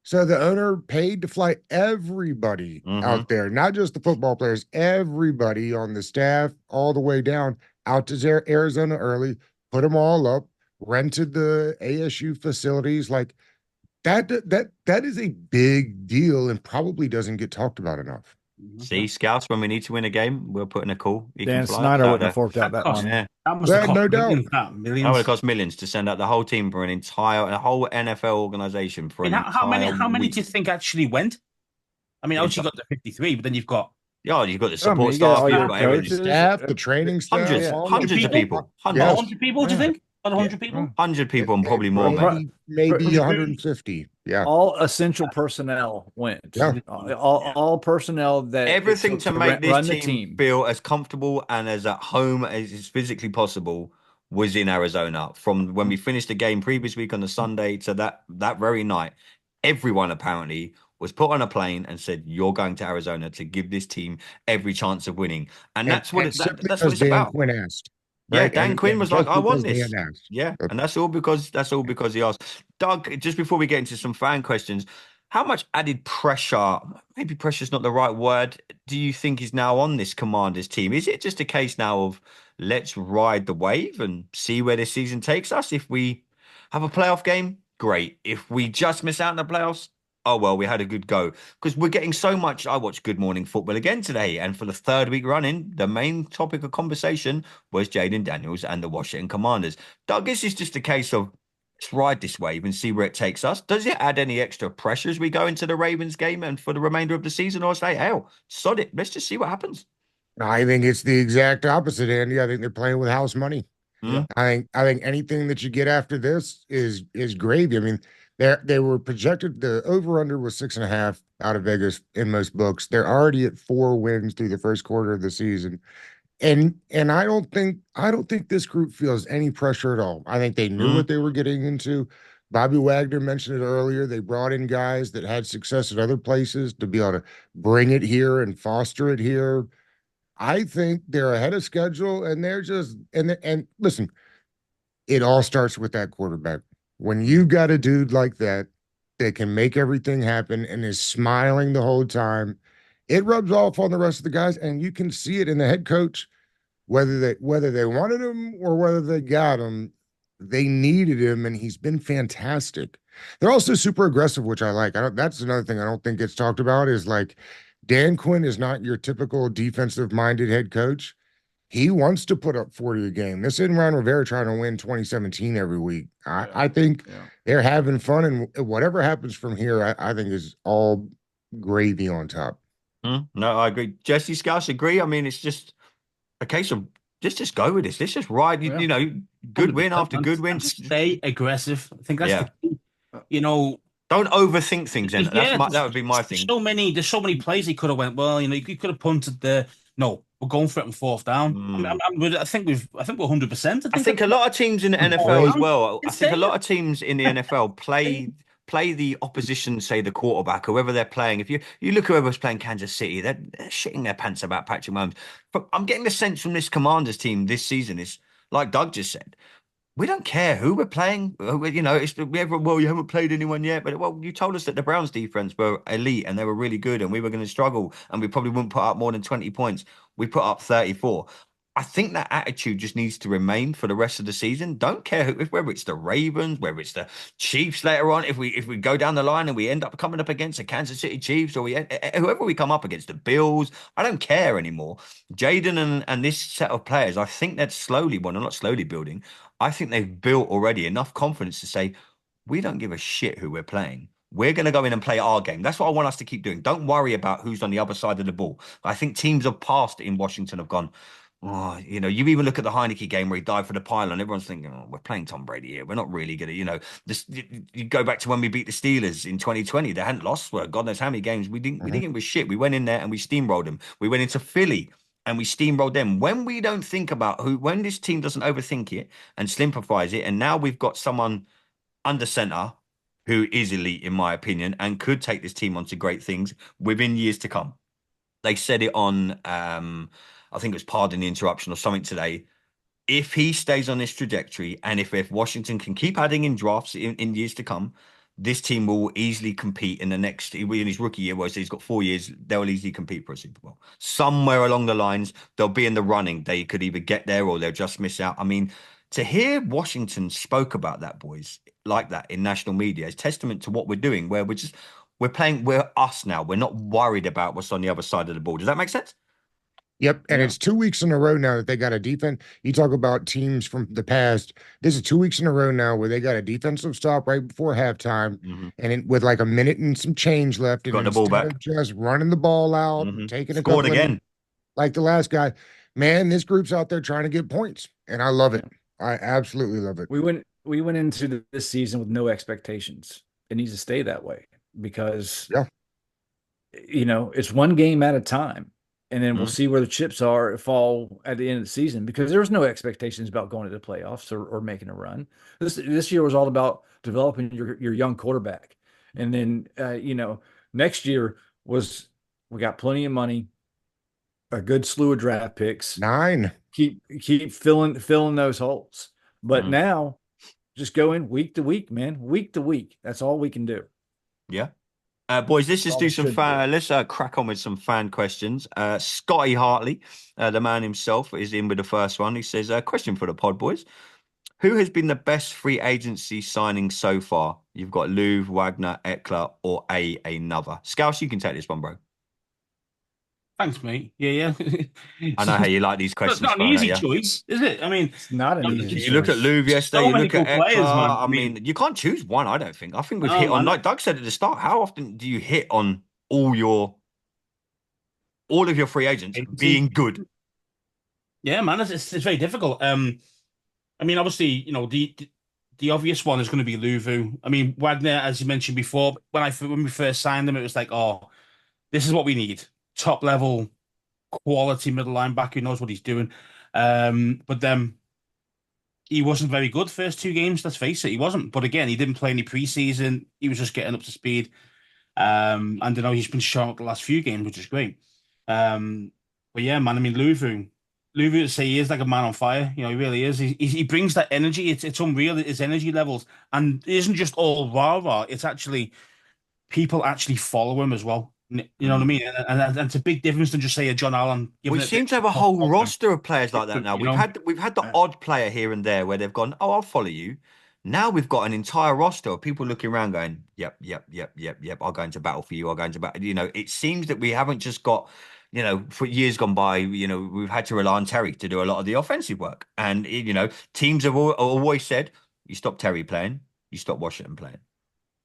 [SPEAKER 5] So the owner paid to fly everybody out there, not just the football players, everybody on the staff, all the way down out to Arizona early, put them all up, rented the ASU facilities. Like that is a big deal and probably doesn't get talked about enough.
[SPEAKER 2] See, scouts, when we need to win a game, we're putting a call.
[SPEAKER 4] Dan Snyder wouldn't have forked out that
[SPEAKER 3] cost-
[SPEAKER 4] money.
[SPEAKER 2] Yeah.
[SPEAKER 3] That must have cost
[SPEAKER 5] No doubt.
[SPEAKER 3] millions.
[SPEAKER 2] That would have cost millions to send out the whole team for a whole NFL organization for
[SPEAKER 3] I mean,
[SPEAKER 2] an
[SPEAKER 3] how many
[SPEAKER 2] week.
[SPEAKER 3] do you think actually went? I mean, obviously you got the 53, but then you've got
[SPEAKER 2] Yeah, you've got the support
[SPEAKER 4] you got
[SPEAKER 2] staff,
[SPEAKER 4] all
[SPEAKER 2] you've
[SPEAKER 4] your
[SPEAKER 2] got everything.
[SPEAKER 4] coaches.
[SPEAKER 5] Staff, the training staff,
[SPEAKER 2] Hundreds,
[SPEAKER 5] all the
[SPEAKER 2] hundreds of people. Hundreds.
[SPEAKER 5] Yes.
[SPEAKER 3] 100 people, do you think? About 100 people?
[SPEAKER 2] 100 people and probably more,
[SPEAKER 4] Well,
[SPEAKER 2] man.
[SPEAKER 5] maybe 150. Yeah.
[SPEAKER 4] All essential personnel went.
[SPEAKER 5] Yeah.
[SPEAKER 4] All personnel that it
[SPEAKER 2] Everything
[SPEAKER 4] took
[SPEAKER 2] to make
[SPEAKER 4] run
[SPEAKER 2] this
[SPEAKER 4] the
[SPEAKER 2] team feel as comfortable and as at home as is physically possible was in Arizona. From when we finished the game previous week on the Sunday to that very night, everyone apparently was put on a plane and said, "You're going to Arizona to give this team every chance of winning," and that's what that's what it's
[SPEAKER 5] Dan
[SPEAKER 2] about.
[SPEAKER 5] Quinn asked.
[SPEAKER 2] Yeah,
[SPEAKER 5] Right?
[SPEAKER 2] Dan Quinn was like,
[SPEAKER 5] just
[SPEAKER 2] "I want
[SPEAKER 5] because
[SPEAKER 2] this."
[SPEAKER 5] Dan asked.
[SPEAKER 2] Yeah, and that's all because he asked. Doug, just before we get into some fan questions, how much added pressure, maybe pressure is not the right word, do you think is now on this Commanders team? Is it just a case now of let's ride the wave and see where this season takes us? If we have a playoff game, great. If we just miss out in the playoffs, oh well, we had a good go. Because we're getting so much. I watched Good Morning Football again today, and for the third week running, the main topic of conversation was Jaden Daniels and the Washington Commanders. Doug, this is just a case of let's ride this wave and see where it takes us. Does it add any extra pressure as we go into the Ravens game and for the remainder of the season, or say, hell, sod it, let's just see what happens?
[SPEAKER 5] I think it's the exact opposite, Andy. I think they're playing with house money.
[SPEAKER 2] Yeah.
[SPEAKER 5] I think anything that you get after this is gravy. I mean, they were projected, the over-under was 6.5 out of Vegas in most books. They're already at 4 wins through the first quarter of the season. And I don't think this group feels any pressure at all. I think they knew what they were getting into. Bobby Wagner mentioned it earlier. They brought in guys that had success at other places to be able to bring it here and foster it here. I think they're ahead of schedule, and they're just and listen, it all starts with that quarterback. When you got a dude like that can make everything happen and is smiling the whole time, it rubs off on the rest of the guys, and you can see it in the head coach, whether they wanted him or whether they got him, they needed him, and he's been fantastic. They're also super aggressive, which I like. That's another thing I don't think gets talked about is like Dan Quinn is not your typical defensive-minded head coach. He wants to put up 40 a game. This isn't Ron Rivera trying to win 2017 every week. I think they're having fun, and whatever happens from here, I think is all gravy on top.
[SPEAKER 2] No, I agree. Jesse, Scouse, agree. I mean, it's just a case of just go with this. Let's just ride. You know, good win after good win.
[SPEAKER 3] Stay aggressive. I think that's the key.
[SPEAKER 2] Don't overthink things. Then that would be my thing.
[SPEAKER 3] There's so many plays he could have went. Well, you could have punted there. No, we're going for it on 4th down. I think we're 100%.
[SPEAKER 2] I think a lot of teams in the NFL as well. I think a lot of teams in the NFL play the opposition, say the quarterback, whoever they're playing. If you look at whoever's playing Kansas City, they're shitting their pants about Patrick Mahomes. But I'm getting the sense from this Commanders team this season is like Doug just said. we don't care who we're playing. You know, well, you haven't played anyone yet, but well, you told us that the Browns defense were elite and they were really good, and we were going to struggle, and we probably wouldn't put up more than 20 points. We put up 34. I think that attitude just needs to remain for the rest of the season. Don't care whether it's the Ravens, whether it's the Chiefs later on. If we go down the line and we end up coming up against the Kansas City Chiefs, or whoever we come up against, the Bills, I don't care anymore. Jaden and this set of players, I think they're slowly, well, they're not slowly building. I think they've built already enough confidence to say, we don't give a shit who we're playing. We're going to go in and play our game. That's what I want us to keep doing. Don't worry about who's on the other side of the ball. I think teams of past in Washington have gone, oh, you know, you even look at the Heineke game where he died for the pylon. Everyone's thinking, oh, we're playing Tom Brady here. We're not really going to, you know, this. You go back to when we beat the Steelers in 2020. They hadn't lost for God knows how many games. We didn't give a shit. We went in there and we steamrolled them. We went into Philly and we steamrolled them. When we don't think about when this team doesn't overthink it and simplifies it, and now we've got someone under center who is elite, in my opinion, and could take this team on to great things within years to come. They said it on, I think it was Pardon the Interruption or something today. If he stays on this trajectory, and if Washington can keep adding in drafts in years to come, this team will easily compete in the next, in his rookie year, where he's got 4 years, they'll easily compete for a Super Bowl. Somewhere along the lines, they'll be in the running. They could either get there or they'll just miss out. I mean, to hear Washington spoke about that, boys, like that in national media is testament to what we're doing, where we're us now. We're not worried about what's on the other side of the ball. Does that make sense?
[SPEAKER 5] Yep. And it's 2 weeks in a row now that they got a defense. You talk about teams from the past. This is 2 weeks in a row now where they got a defensive stop right before halftime, and with like a minute and some change left. And
[SPEAKER 2] got the ball back.
[SPEAKER 5] Of just running the ball out, taking a
[SPEAKER 2] Scored
[SPEAKER 5] couple
[SPEAKER 2] again.
[SPEAKER 5] Like the last guy. Man, this group's out there trying to get points. And I love it. I absolutely love it.
[SPEAKER 4] We went into this season with no expectations. It needs to stay that way because, you know, it's one game at a time. And then we'll see where the chips fall at the end of the season, because there was no expectations about going to the playoffs or making a run. This year was all about developing your young quarterback. And then, you know, next year we got plenty of money, a good slew of draft picks.
[SPEAKER 5] 9.
[SPEAKER 4] Keep filling those holes. But now just go in week to week, man. Week to week. That's all we can do.
[SPEAKER 2] Yeah. Boys, let's just do some fan. Let's crack on with some fan questions. Scotty Hartley, the man himself, is in with the first one. He says, question for the pod, boys. Who has been the best free agency signing so far? You've got Louvre, Wagner, Eckler, or another. Scouse, you can take this one, bro.
[SPEAKER 3] Thanks, mate. Yeah.
[SPEAKER 2] I know how you like these questions.
[SPEAKER 3] It's not an easy choice, is it? I mean,
[SPEAKER 4] it's not an easy choice.
[SPEAKER 2] You look at Louvre yesterday, you look at Eckler.
[SPEAKER 3] Players, man.
[SPEAKER 2] I mean, you can't choose one, I don't think. I think we've hit on, like Doug said at the start, how often do you hit on all of your free agents being good?
[SPEAKER 3] Yeah, man, it's very difficult. I mean, obviously, you know, the obvious one is going to be Louvre. I mean, Wagner, as you mentioned before, when we first signed him, it was like, oh, this is what we need. Top level quality middle linebacker who knows what he's doing. But then he wasn't very good first 2 games, let's face it, he wasn't. But again, he didn't play any preseason. He was just getting up to speed. And you know, he's been shot the last few games, which is great. But yeah, man, I mean, Louvre to say he is like a man on fire. You know, he really is. He brings that energy. It's unreal, his energy levels. And it isn't just all rah-rah. It's actually, people actually follow him as well. You know what I mean? And it's a big difference than just say a John Allen.
[SPEAKER 2] We seem to have a whole roster of players like that now. We've had the odd player here and there where they've gone, oh, I'll follow you. Now we've got an entire roster of people looking around going, yep. I'll go into battle for you. I'll go into battle. You know, it seems that we haven't just got, you know, for years gone by, you know, we've had to rely on Terry to do a lot of the offensive work. And, you know, teams have always said, you stop Terry playing, you stop Washington playing.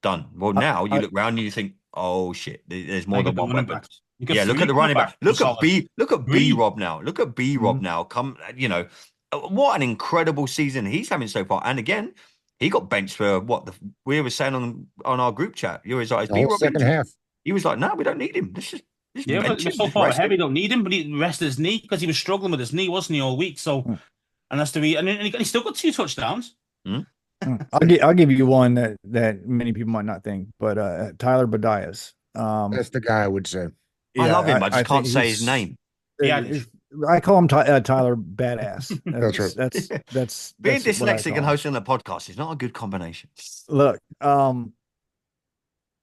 [SPEAKER 2] Done. Well, now you look around and you think, oh shit, there's more than one weapon. Yeah, look at the running back. Look at B Rob now. Look at B Rob now. Come, you know, what an incredible season he's having so far. And again, he got benched for what we were saying on our group chat. You was like,
[SPEAKER 5] B Rob second half.
[SPEAKER 2] He was like, no, we don't need him. This is
[SPEAKER 3] but so far ahead, we don't need him, but he rested his knee because he was struggling with his knee, wasn't he, all week? So, and that's the reason. And he still got 2 touchdowns.
[SPEAKER 4] I'll give you one that many people might not think, but Tyler Badias.
[SPEAKER 5] That's the guy I would say.
[SPEAKER 2] I love him. I just can't say his name.
[SPEAKER 3] Badish.
[SPEAKER 4] I call him Tyler Badass.
[SPEAKER 5] That's right.
[SPEAKER 4] That's
[SPEAKER 2] Being
[SPEAKER 4] what I
[SPEAKER 2] dyslexic
[SPEAKER 4] call
[SPEAKER 2] and
[SPEAKER 4] him.
[SPEAKER 2] hosting a podcast is not a good combination.
[SPEAKER 4] Look,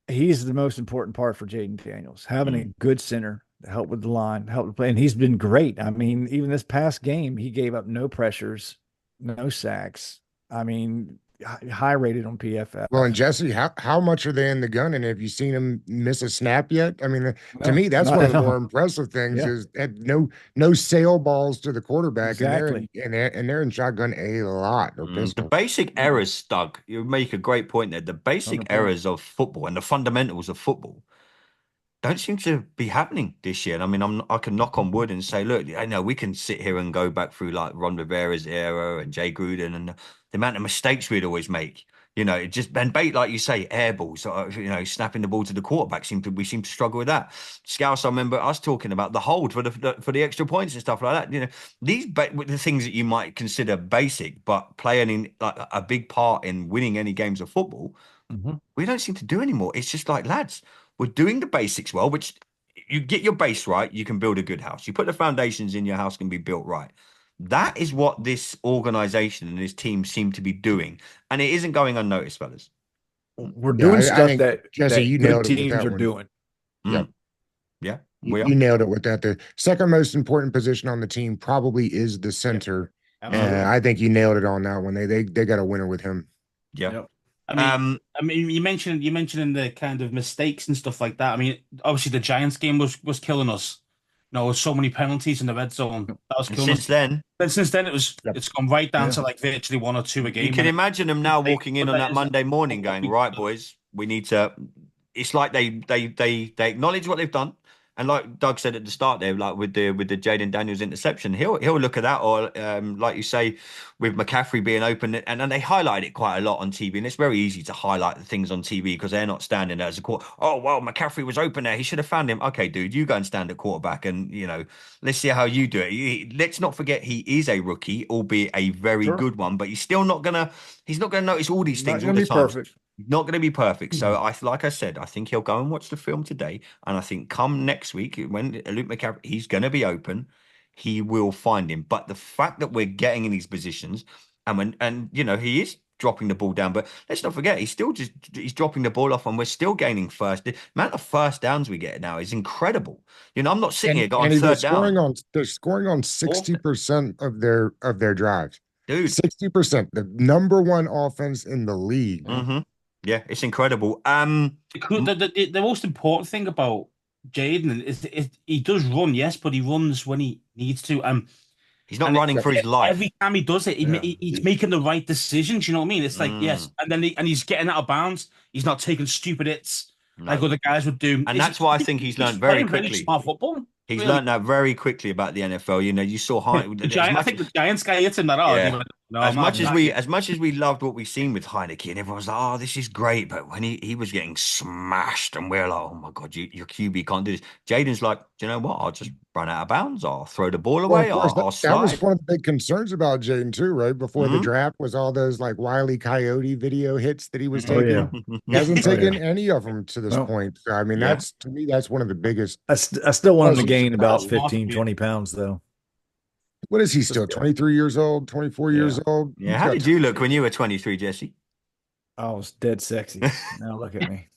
[SPEAKER 4] he's the most important part for Jaden Daniels, having a good center to help with the line, help to play. And he's been great. I mean, even this past game, he gave up no pressures, no sacks. I mean, high rated on PFF.
[SPEAKER 5] Well, and Jesse, how much are they in the gun? And have you seen him miss a snap yet? I mean, to
[SPEAKER 4] No,
[SPEAKER 5] me, that's
[SPEAKER 4] not
[SPEAKER 5] one of
[SPEAKER 4] at
[SPEAKER 5] the more
[SPEAKER 4] all.
[SPEAKER 5] impressive things
[SPEAKER 4] Yeah.
[SPEAKER 5] is that no sail balls to the quarterback,
[SPEAKER 4] Exactly.
[SPEAKER 5] and they're in shotgun a lot or
[SPEAKER 2] The
[SPEAKER 5] pistol.
[SPEAKER 2] basic errors, Doug, you make a great point there. The basic
[SPEAKER 4] 100%.
[SPEAKER 2] errors of football and the fundamentals of football don't seem to be happening this year. And I mean, I can knock on wood and say, look, I know we can sit here and go back through like Ron Rivera's era and Jay Gruden and the amount of mistakes we'd always make. You know, it just and bait, like you say, air balls, you know, snapping the ball to the quarterback. We seem to struggle with that. Scouts, I remember us talking about the hold for the extra points and stuff like that. You know, the things that you might consider basic, but playing in like a big part in winning any games of football, we don't seem to do anymore. It's just like, lads, we're doing the basics well, which you get your base right, you can build a good house. You put the foundations in, your house can be built right. That is what this organization and this team seem to be doing. And it isn't going unnoticed, fellas.
[SPEAKER 4] We're
[SPEAKER 5] Yeah,
[SPEAKER 4] doing
[SPEAKER 5] I
[SPEAKER 4] stuff
[SPEAKER 5] think,
[SPEAKER 4] that
[SPEAKER 5] Jesse, you
[SPEAKER 4] good
[SPEAKER 5] nailed it with
[SPEAKER 4] teams
[SPEAKER 5] that
[SPEAKER 4] are
[SPEAKER 5] one.
[SPEAKER 4] doing.
[SPEAKER 5] Yep.
[SPEAKER 2] Yeah,
[SPEAKER 5] You,
[SPEAKER 2] we are.
[SPEAKER 5] you nailed it with that. The second most important position on the team probably is the center.
[SPEAKER 3] Absolutely.
[SPEAKER 5] I think you nailed it on that one. They got a winner with him.
[SPEAKER 2] Yeah.
[SPEAKER 4] Yep.
[SPEAKER 3] I mean, you mentioned the kind of mistakes and stuff like that. I mean, obviously the Giants game was killing us. You know, with so many penalties in the red zone. That was
[SPEAKER 2] And
[SPEAKER 3] killing us.
[SPEAKER 2] since then,
[SPEAKER 3] But since then,
[SPEAKER 5] Yep.
[SPEAKER 3] it's gone right down
[SPEAKER 4] Yeah.
[SPEAKER 3] to like virtually one or two a game.
[SPEAKER 2] you can
[SPEAKER 3] and
[SPEAKER 2] imagine them now walking in on that
[SPEAKER 3] is-
[SPEAKER 2] Monday morning going, right, boys, we need to. It's like they acknowledge what they've done. And like Doug said at the start there, like with the Jaden Daniels interception, he'll look at that, or like you say, with McCaffrey being open, and then they highlight it quite a lot on TV, and it's very easy to highlight the things on TV because they're not standing there as a quarter. Oh well, McCaffrey was open there; he should have found him. Okay, dude, you go and stand at quarterback, and you know, let's see how you do it. Let's not forget he is a rookie, albeit a very
[SPEAKER 4] Sure.
[SPEAKER 2] good one, but he's not gonna notice all these
[SPEAKER 4] Not
[SPEAKER 2] things all
[SPEAKER 4] gonna
[SPEAKER 2] the
[SPEAKER 4] be
[SPEAKER 2] time.
[SPEAKER 4] perfect.
[SPEAKER 2] Not going to be perfect. So like I said, I think he'll go and watch the film today, and I think come next week when Luke McCaffrey, he's going to be open. He will find him. But the fact that we're getting in these positions, and you know he is dropping the ball down, but let's not forget he's dropping the ball off, and we're still gaining first. The amount of first downs we get now is incredible. You know, I'm not sitting here going
[SPEAKER 5] And they're
[SPEAKER 2] third down,
[SPEAKER 5] scoring on 60% of their drives.
[SPEAKER 2] dude.
[SPEAKER 5] 60%, the number one offense in the league.
[SPEAKER 2] hmm Yeah, it's incredible.
[SPEAKER 3] The most important thing about Jaden is he does run, yes, but he runs when he needs to.
[SPEAKER 2] He's not
[SPEAKER 3] And
[SPEAKER 2] running for his life.
[SPEAKER 3] every time he does it, he's making the right decisions. You know what I mean? It's like yes, and then he's getting out of bounds. He's not taking stupid hits like
[SPEAKER 2] No.
[SPEAKER 3] other guys would do.
[SPEAKER 2] And that's why I think he's learned very
[SPEAKER 3] playing really
[SPEAKER 2] quickly.
[SPEAKER 3] smart football.
[SPEAKER 2] He's
[SPEAKER 3] really.
[SPEAKER 2] learned that very quickly about the NFL. You know, you saw
[SPEAKER 3] I think the Giants guy hits him that hard.
[SPEAKER 2] Yeah.
[SPEAKER 3] He went, no,
[SPEAKER 2] as
[SPEAKER 3] I'm
[SPEAKER 2] much
[SPEAKER 3] not-
[SPEAKER 2] as we loved what we've seen with Heineke, and everyone was like, "Oh, this is great," but when he was getting smashed, and we're like, "Oh my God, your QB can't do this." Jaden's like, "Do you know what? I'll just run out of bounds. I'll throw the ball
[SPEAKER 5] Well,
[SPEAKER 2] away.
[SPEAKER 5] of course,
[SPEAKER 2] I'll
[SPEAKER 5] that was
[SPEAKER 2] slide."
[SPEAKER 5] one of the big concerns about Jaden too, right? Before the
[SPEAKER 2] Mhm.
[SPEAKER 5] draft was all those like Wile E. Coyote video hits that he was
[SPEAKER 3] Oh,
[SPEAKER 5] taking.
[SPEAKER 4] yeah.
[SPEAKER 5] He hasn't
[SPEAKER 4] Oh,
[SPEAKER 5] taken
[SPEAKER 4] yeah.
[SPEAKER 5] any of them to this
[SPEAKER 4] No.
[SPEAKER 5] point. So, I mean,
[SPEAKER 2] Yeah.
[SPEAKER 5] that's to me, that's one of the biggest.
[SPEAKER 4] I still want him to
[SPEAKER 5] Awesome.
[SPEAKER 4] gain about
[SPEAKER 3] Awesome.
[SPEAKER 4] 15, 20 pounds, though.
[SPEAKER 5] What is he still?
[SPEAKER 4] Just-
[SPEAKER 5] 23 years old, 24 years old?
[SPEAKER 2] Yeah,
[SPEAKER 5] He's
[SPEAKER 2] how
[SPEAKER 5] got
[SPEAKER 2] did you look when you were 23, Jesse?
[SPEAKER 4] I was dead sexy. Now look at me.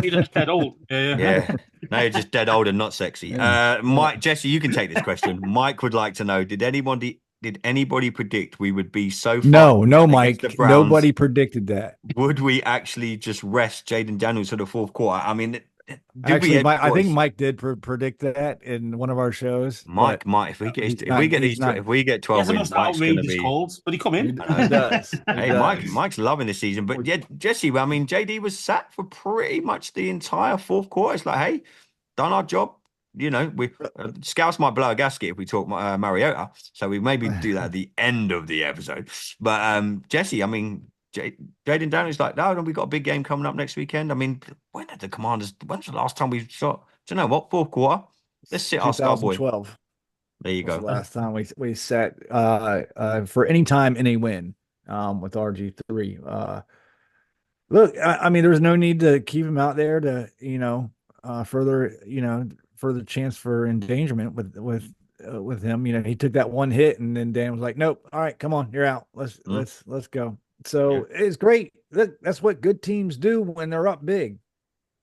[SPEAKER 3] He just dead old. Yeah.
[SPEAKER 2] Yeah, now you're just dead old and not sexy. Mike, Jesse, you can take this question. Mike would like to know: Did anybody predict we would be so far
[SPEAKER 4] No,
[SPEAKER 2] against
[SPEAKER 4] Mike.
[SPEAKER 2] the Browns?
[SPEAKER 4] Nobody predicted that.
[SPEAKER 2] Would we actually just rest Jaden Daniels for the fourth quarter? I mean, did
[SPEAKER 4] Actually,
[SPEAKER 2] we?
[SPEAKER 4] I think Mike did predict that in one of our shows.
[SPEAKER 2] Mike,
[SPEAKER 4] but
[SPEAKER 2] if we get
[SPEAKER 4] he's
[SPEAKER 2] if
[SPEAKER 4] not-
[SPEAKER 2] we get
[SPEAKER 4] he's
[SPEAKER 2] these
[SPEAKER 4] not-
[SPEAKER 2] if we get
[SPEAKER 3] He
[SPEAKER 2] 12
[SPEAKER 3] has the
[SPEAKER 2] wins,
[SPEAKER 3] most
[SPEAKER 2] Mike's going to
[SPEAKER 3] outrageous
[SPEAKER 2] be.
[SPEAKER 3] calls, but he come in.
[SPEAKER 4] He does. He
[SPEAKER 2] Hey,
[SPEAKER 4] does.
[SPEAKER 2] Mike's loving this season, but yeah, Jesse. I mean, JD was sat for pretty much the entire fourth quarter. It's like, hey, done our job. You know, we Scouts might blow a gasket if we talk Mariota, so we maybe do that at the end of the episode. But Jesse, I mean, Jaden Daniels like, no, we got a big game coming up next weekend. I mean, when's the last time we shot? Do you know what? Fourth quarter. Let's sit our star boy.
[SPEAKER 4] 2012
[SPEAKER 2] There you
[SPEAKER 4] was
[SPEAKER 2] go.
[SPEAKER 4] the last time we sat for any time in a win with RG3. Look, I mean, there was no need to keep him out there to further the chance for endangerment with him. You know, he took that one hit, and then Dan was like, "Nope, all right, come on, you're out. Let's go." So it's great. That's what good teams do when they're up big.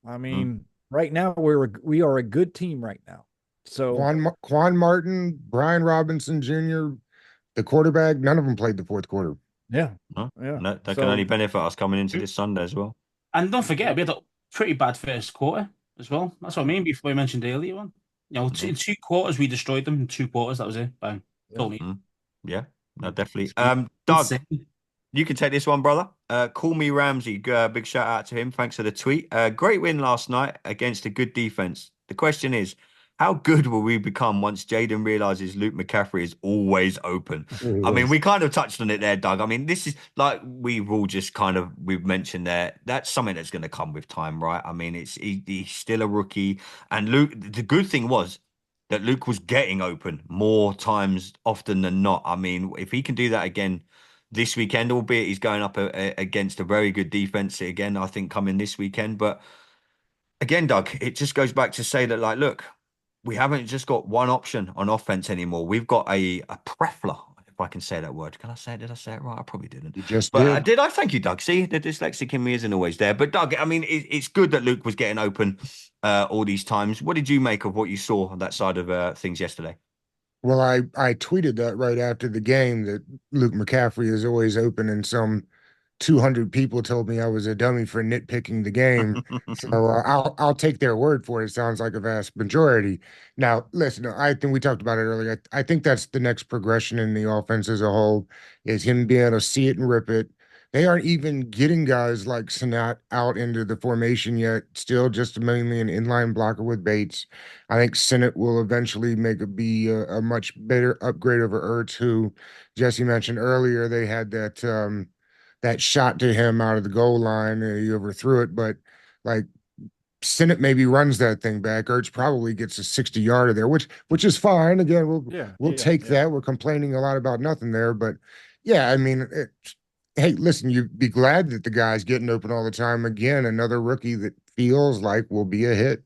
[SPEAKER 4] I mean, right now we are a good team right now. So
[SPEAKER 5] Quan Martin, Brian Robinson Jr., the quarterback, none of them played the fourth quarter.
[SPEAKER 4] Yeah.
[SPEAKER 2] No,
[SPEAKER 4] Yeah.
[SPEAKER 2] that can only benefit us coming into this Sunday as well.
[SPEAKER 3] And don't forget, we had a pretty bad first quarter as well. That's what I mean before we mentioned earlier on. You know, in 2 quarters, we destroyed them. In 2 quarters, that was it. Bang. Totally.
[SPEAKER 2] Yeah, no, definitely. Doug, you can take this one, brother. Call me Ramsey. Big shout out to him. Thanks for the tweet. Great win last night against a good defense. The question is, how good will we become once Jaden realizes Luke McCaffrey is always open? I mean, we kind of touched on it there, Doug. I mean, this is like we've all just we've mentioned there. That's something that's going to come with time, right? I mean, he's still a rookie. And Luke, the good thing was that Luke was getting open more times often than not. I mean, if he can do that again this weekend, albeit he's going up against a very good defense again, I think, coming this weekend. But again, Doug, it just goes back to say that, like, look, we haven't just got one option on offense anymore. We've got a Prefler, if I can say that word. Can I say it? Did I say it right? I probably didn't.
[SPEAKER 5] You just
[SPEAKER 2] did. I thank you, Doug. See, the dyslexic in me isn't always there. But Doug, I mean, it's good that Luke was getting open all these times. What did you make of what you saw on that side of things yesterday?
[SPEAKER 5] Well, I tweeted that right after the game that Luke McCaffrey is always open, and some 200 people told me I was a dummy for nitpicking the game. So I'll take their word for it. It sounds like a vast majority. Now, listen, I think we talked about it earlier. I think that's the next progression in the offense as a whole, is him being able to see it and rip it. They aren't even getting guys like Sanat out into the formation yet. Still just mainly an inline blocker with Bates. I think Sinnott will eventually be a much better upgrade over Ertz, who Jesse mentioned earlier. They had that shot to him out of the goal line. He overthrew it, but like Sinnott maybe runs that thing back. Ertz probably gets a 60-yarder there, which is fine. Again, we'll take that. We're complaining a lot about nothing there, but yeah, I mean, hey, listen, you'd be glad that the guy's getting open all the time. Again, another rookie that feels like will be a hit.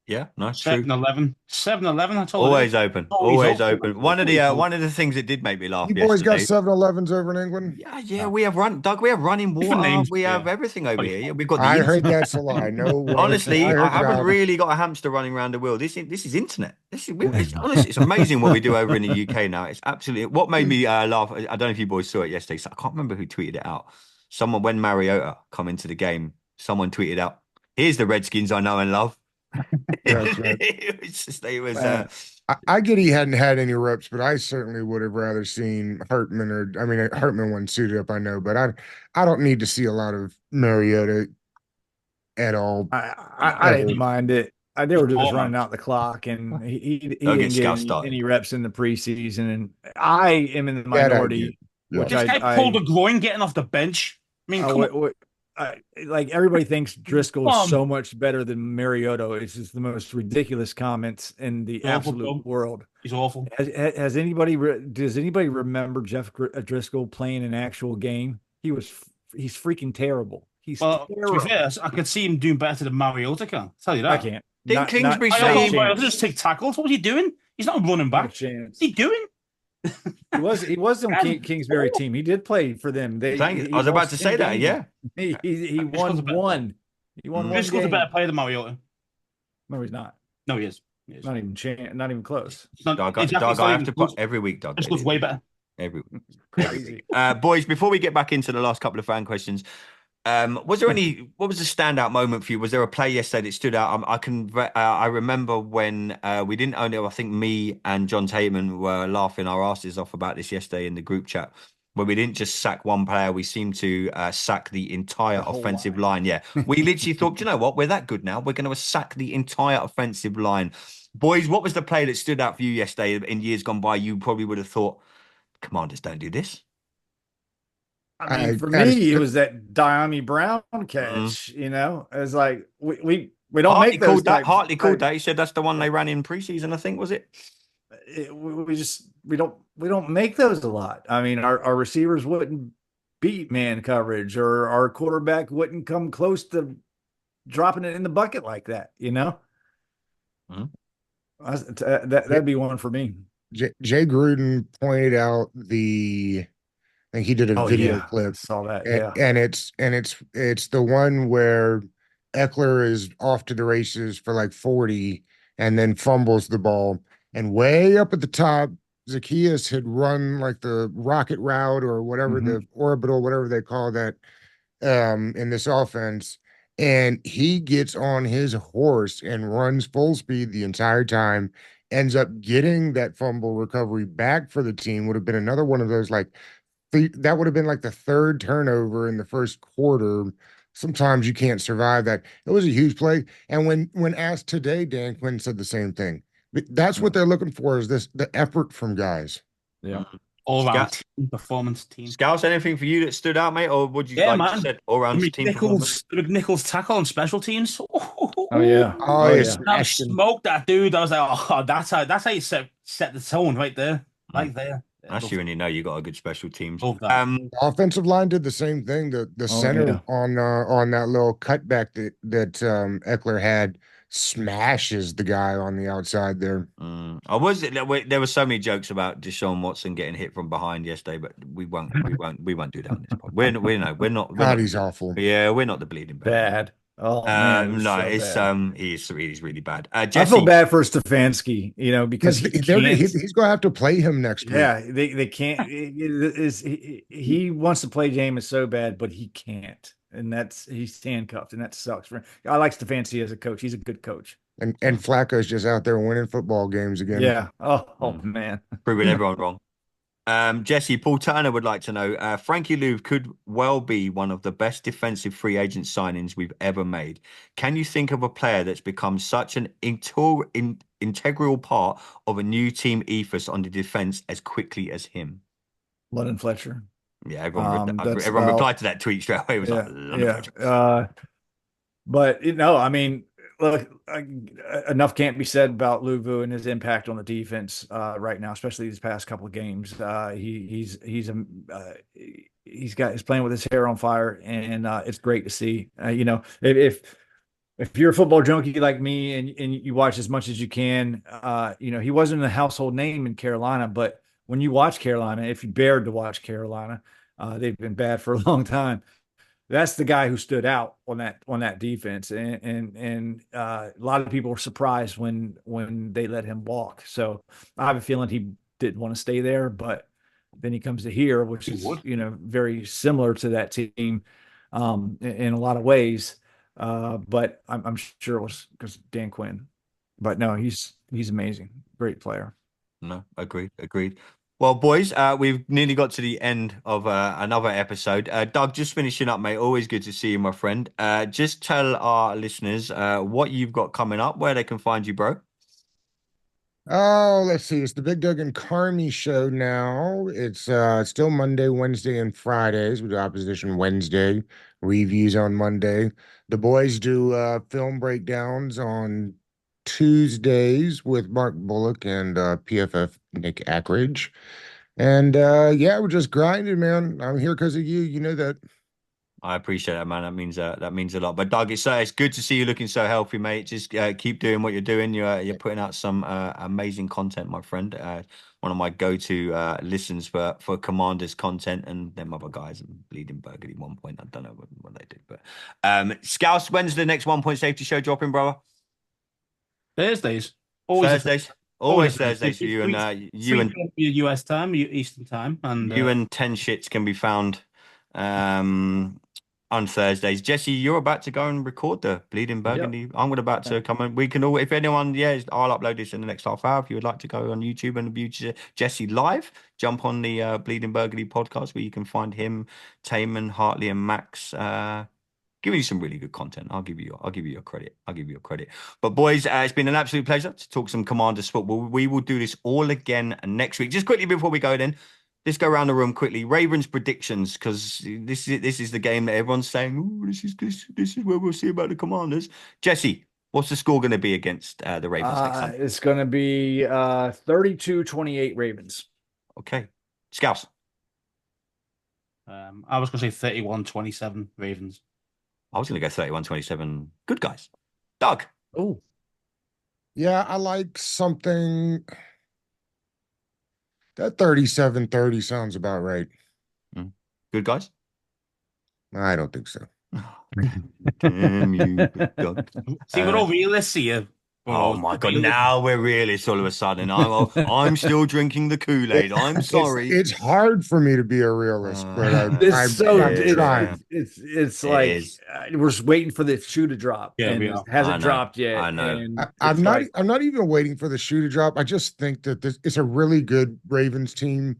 [SPEAKER 2] Yeah, nice.
[SPEAKER 3] 7-Eleven. 7-Eleven, I told
[SPEAKER 2] always
[SPEAKER 3] you.
[SPEAKER 2] open. Always open. One of the things that did make me laugh.
[SPEAKER 5] You boys got 7-Elevens over in England?
[SPEAKER 2] Yeah, we have Doug, we have running water. We have everything over here. Yeah, we've got
[SPEAKER 5] I heard that's a lie. No,
[SPEAKER 2] honestly, I haven't really got a hamster running around the world. This is internet. Honestly, it's amazing what we do over in the UK now. It's absolutely what made me laugh. I don't know if you boys saw it yesterday. So I can't remember who tweeted it out. Someone, when Mariota come into the game, someone tweeted out, "Here's the Redskins I know and love."
[SPEAKER 5] That's right. I get he hadn't had any reps, but I certainly would have rather seen Hartman Hartman wasn't suited up, I know, but I don't need to see a lot of Mariota at all.
[SPEAKER 4] I didn't mind it. They were just running out the clock, and he didn't get any reps in the preseason. And I am in the minority.
[SPEAKER 3] This guy pulled a groin getting off the bench. I mean,
[SPEAKER 4] like everybody thinks Driscoll is so much better than Mariota. It's just the most ridiculous comments in the absolute world.
[SPEAKER 3] He's awful.
[SPEAKER 4] Does anybody remember Jeff Driscoll playing an actual game? He's freaking terrible. He's terrible.
[SPEAKER 3] To be fair, I could see him doing better than Mariota. Can tell you that.
[SPEAKER 4] I can't.
[SPEAKER 2] Didn't Kingsbury say
[SPEAKER 3] just take tackles? What was he doing? He's not running back. What's he doing?
[SPEAKER 4] He was on Kingsbury team. He did play for them.
[SPEAKER 2] I was about to say that. Yeah,
[SPEAKER 4] he won one. He won one.
[SPEAKER 3] Driscoll's a better player than Mariota.
[SPEAKER 4] No, he's not.
[SPEAKER 3] No, he is.
[SPEAKER 4] Not even close.
[SPEAKER 2] Doug, I have to put every week. Doug,
[SPEAKER 3] Driscoll's way better.
[SPEAKER 2] Every week. Crazy. Boys, before we get back into the last couple of fan questions, what was the standout moment for you? Was there a play yesterday that stood out? I remember when we didn't own it. I think me and John Tateman were laughing our asses off about this yesterday in the group chat, where we didn't just sack one player. We seemed to sack the entire offensive line. Yeah. We literally thought, you know what? We're that good now. We're going to sack the entire offensive line. Boys, what was the play that stood out for you yesterday in years gone by? You probably would have thought, commanders don't do this.
[SPEAKER 4] I mean, for me, it was that Dyami Brown catch. You know, it was like we don't make those.
[SPEAKER 2] Hartley called that. He said that's the one they ran in preseason. I think was it.
[SPEAKER 4] We don't make those a lot. I mean, our receivers wouldn't beat man coverage, or our quarterback wouldn't come close to dropping it in the bucket like that. You know. That'd be one for me.
[SPEAKER 5] Jay Gruden pointed out I think he did a
[SPEAKER 4] Oh
[SPEAKER 5] video
[SPEAKER 4] yeah,
[SPEAKER 5] clip,
[SPEAKER 4] saw that.
[SPEAKER 5] and,
[SPEAKER 4] Yeah.
[SPEAKER 5] and it's the one where Eckler is off to the races for like 40 and then fumbles the ball. And way up at the top, Zacchaeus had run like the rocket route or whatever,
[SPEAKER 4] Mhm.
[SPEAKER 5] the orbital, whatever they call that, in this offense. And he gets on his horse and runs full speed the entire time, ends up getting that fumble recovery back for the team. Would have been another one of those like that would have been like the third turnover in the first quarter. Sometimes you can't survive that. It was a huge play. And when asked today, Dan Quinn said the same thing. But that's what they're looking for, is the effort from guys.
[SPEAKER 4] Yeah.
[SPEAKER 3] All round
[SPEAKER 2] Scout,
[SPEAKER 3] team performance team.
[SPEAKER 2] Scouts, anything for you that stood out, mate, or would you
[SPEAKER 3] Yeah,
[SPEAKER 2] like
[SPEAKER 3] man.
[SPEAKER 2] you said all round team performance?
[SPEAKER 3] McNichols tackle on special teams.
[SPEAKER 4] Oh yeah.
[SPEAKER 5] Oh,
[SPEAKER 4] Oh
[SPEAKER 5] yeah,
[SPEAKER 4] yeah.
[SPEAKER 3] Now
[SPEAKER 5] smashed him.
[SPEAKER 3] smoked that dude. I was like, oh, that's how you set the tone right there, right there.
[SPEAKER 2] That's you, and you know you got a good special teams.
[SPEAKER 3] Love that.
[SPEAKER 5] The offensive line did the same thing. The
[SPEAKER 4] Oh,
[SPEAKER 5] center
[SPEAKER 4] yeah.
[SPEAKER 5] on that little cutback that Eckler had smashes the guy on the outside there.
[SPEAKER 2] There were so many jokes about Deshaun Watson getting hit from behind yesterday, but we won't do that on this pod. We're not.
[SPEAKER 5] He's awful.
[SPEAKER 2] Yeah, we're not the bleeding bag.
[SPEAKER 4] Bad. Oh man, it was
[SPEAKER 2] No,
[SPEAKER 4] so
[SPEAKER 2] it's
[SPEAKER 4] bad.
[SPEAKER 2] he's really bad.
[SPEAKER 4] I
[SPEAKER 2] Jesse,
[SPEAKER 4] feel bad for Stefanski, because he
[SPEAKER 5] He's
[SPEAKER 4] can't.
[SPEAKER 5] going to have to play him next week.
[SPEAKER 4] Yeah, they can't. He wants to play Jameis so bad, but he can't, and he's handcuffed, and that sucks for him. I like Stefanski as a coach. He's a good coach.
[SPEAKER 5] And Flacco's just out there winning football games again.
[SPEAKER 4] Yeah. Oh man.
[SPEAKER 2] proving everyone wrong. Jesse, Paul Turner would like to know, Frankie Louv could well be one of the best defensive free agent signings we've ever made. Can you think of a player that's become such an integral part of a new team ethos on the defense as quickly as him?
[SPEAKER 4] London Fletcher.
[SPEAKER 2] Yeah, everyone replied to that tweet straight away. It was like, London Fletcher.
[SPEAKER 4] But I mean, look, enough can't be said about Luvu and his impact on the defense right now, especially these past couple of games. He's playing with his hair on fire, and it's great to see. If you're a football junkie like me and you watch as much as you can, he wasn't a household name in Carolina, but when you watch Carolina, if you dared to watch Carolina, they've been bad for a long time. That's the guy who stood out on that defense, and a lot of people were surprised when they let him walk. So I have a feeling he didn't want to stay there, but then he comes to here, which is very similar to that team in a lot of ways. But I'm sure it was because Dan Quinn. But no, he's amazing, great player.
[SPEAKER 2] No, agreed. Well, boys, we've nearly got to the end of another episode. Doug, just finishing up, mate. Always good to see you, my friend. Just tell our listeners what you've got coming up, where they can find you, bro.
[SPEAKER 5] Oh, let's see. It's the Big Doug and Carmi show now. It's still Monday, Wednesday, and Fridays. We do Opposition Wednesday, reviews on Monday. The boys do film breakdowns on Tuesdays with Mark Bullock and PFF Nick Ackridge. And we're just grinding, man. I'm here because of you. You know that.
[SPEAKER 2] I appreciate that, man. That means a lot. But Doug, it's good to see you looking so healthy, mate. Just keep doing what you're doing. You're putting out some amazing content, my friend. One of my go-to listens for Commanders content, and them other guys and Bleeding Burgundy 1 Point. I don't know what they did, but Scouts, when's the next 1 Point Safety show dropping, brother?
[SPEAKER 3] Thursdays.
[SPEAKER 2] Always Thursdays for you, and you and
[SPEAKER 3] US time, Eastern time, and
[SPEAKER 2] you and 10 shits can be found on Thursdays. Jesse, you're about to go and record the Bleeding Burgundy. Yep. I'm about to come and we can all, if anyone, I'll upload this in the next half hour. If you would like to go on YouTube and view Jesse live, jump on the Bleeding Burgundy podcast where you can find him, Taman, Hartley, and Max. Giving you some really good content. I'll give you your credit. But boys, it's been an absolute pleasure to talk some Commanders football. We will do this all again next week. Just quickly before we go then, let's go around the room quickly. Ravens predictions, because this is the game that everyone's saying, "Ooh, this is where we'll see about the Commanders." Jesse, what's the score going to be against the Ravens next time?
[SPEAKER 4] It's going to be 32-28 Ravens.
[SPEAKER 2] Okay. Scouse.
[SPEAKER 3] I was going to say 31-27 Ravens.
[SPEAKER 2] I was going to go 31-27 good guys. Doug.
[SPEAKER 4] Oh,
[SPEAKER 5] Yeah, I like something that 37-30 sounds about right.
[SPEAKER 2] Good guys.
[SPEAKER 5] I don't think so.
[SPEAKER 2] Damn you, good God.
[SPEAKER 3] See, we're all realists here.
[SPEAKER 2] Oh my God! Now we're realists all of a sudden. I'm still drinking the Kool-Aid. I'm sorry.
[SPEAKER 5] It's hard for me to be a realist, but
[SPEAKER 4] It's so
[SPEAKER 5] I'm trying.
[SPEAKER 4] it's
[SPEAKER 2] It
[SPEAKER 4] like
[SPEAKER 2] is.
[SPEAKER 4] we're just waiting for the shoe to drop,
[SPEAKER 3] Yeah,
[SPEAKER 4] and
[SPEAKER 3] we
[SPEAKER 4] it
[SPEAKER 3] are.
[SPEAKER 4] hasn't
[SPEAKER 2] I know,
[SPEAKER 4] dropped yet.
[SPEAKER 2] I know.
[SPEAKER 4] And
[SPEAKER 5] I'm
[SPEAKER 4] it's
[SPEAKER 5] not.
[SPEAKER 4] like,
[SPEAKER 5] I'm not even waiting for the shoe to drop. I just think that this it's a really good Ravens team,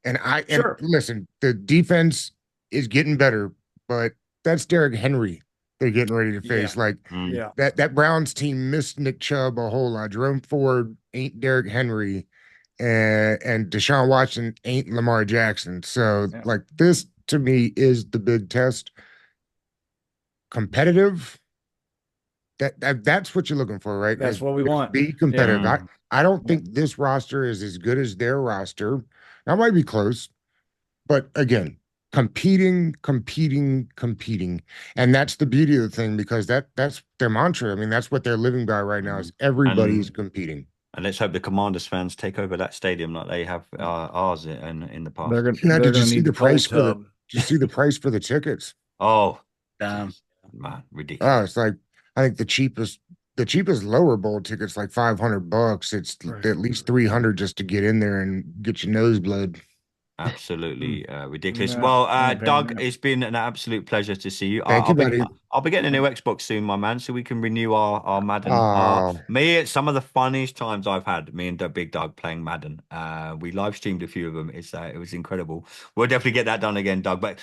[SPEAKER 5] and
[SPEAKER 4] sure.
[SPEAKER 5] listen, the defense is getting better, but that's Derrick Henry they're getting ready to face.
[SPEAKER 4] Yeah.
[SPEAKER 5] Like
[SPEAKER 2] Mm.
[SPEAKER 4] Yeah.
[SPEAKER 5] that Browns team missed Nick Chubb a whole lot. Jerome Ford ain't Derrick Henry, and Deshaun Watson ain't Lamar Jackson. So
[SPEAKER 4] Yeah.
[SPEAKER 5] like this to me is the big test. Competitive. That's what you're looking for, right?
[SPEAKER 4] That's what we want.
[SPEAKER 5] Be competitive.
[SPEAKER 2] Yeah.
[SPEAKER 5] I don't
[SPEAKER 4] Yeah.
[SPEAKER 5] think this roster is as good as their roster. That might be close, but again, competing, and that's the beauty of the thing because that's their mantra. I mean, that's what they're living by right now. Is everybody's competing.
[SPEAKER 2] And let's hope the Commanders fans take over that stadium like they have ours in the past.
[SPEAKER 5] Now,
[SPEAKER 4] They're
[SPEAKER 5] did you
[SPEAKER 4] gonna
[SPEAKER 5] see
[SPEAKER 4] need
[SPEAKER 5] the
[SPEAKER 4] the cold
[SPEAKER 5] price for the?
[SPEAKER 4] tub.
[SPEAKER 5] Did you see the price for the tickets?
[SPEAKER 2] Oh,
[SPEAKER 3] Damn.
[SPEAKER 2] man,
[SPEAKER 5] Oh,
[SPEAKER 2] ridiculous.
[SPEAKER 5] it's like I think the cheapest lower bowl tickets like $500. It's
[SPEAKER 4] Right.
[SPEAKER 5] at least 300 just to get in there and get your nosebleed.
[SPEAKER 2] Absolutely ridiculous.
[SPEAKER 4] Yeah,
[SPEAKER 2] Well,
[SPEAKER 4] I'm paying
[SPEAKER 2] Doug,
[SPEAKER 4] that.
[SPEAKER 2] it's been an absolute pleasure to see you.
[SPEAKER 5] Thank you, buddy.
[SPEAKER 2] I'll be getting a new Xbox soon, my man, so we can renew our Madden.
[SPEAKER 5] Oh,
[SPEAKER 2] It's some of the funniest times I've had. Me and Big Doug playing Madden. We live streamed a few of them. It was incredible. We'll definitely get that done again, Doug. But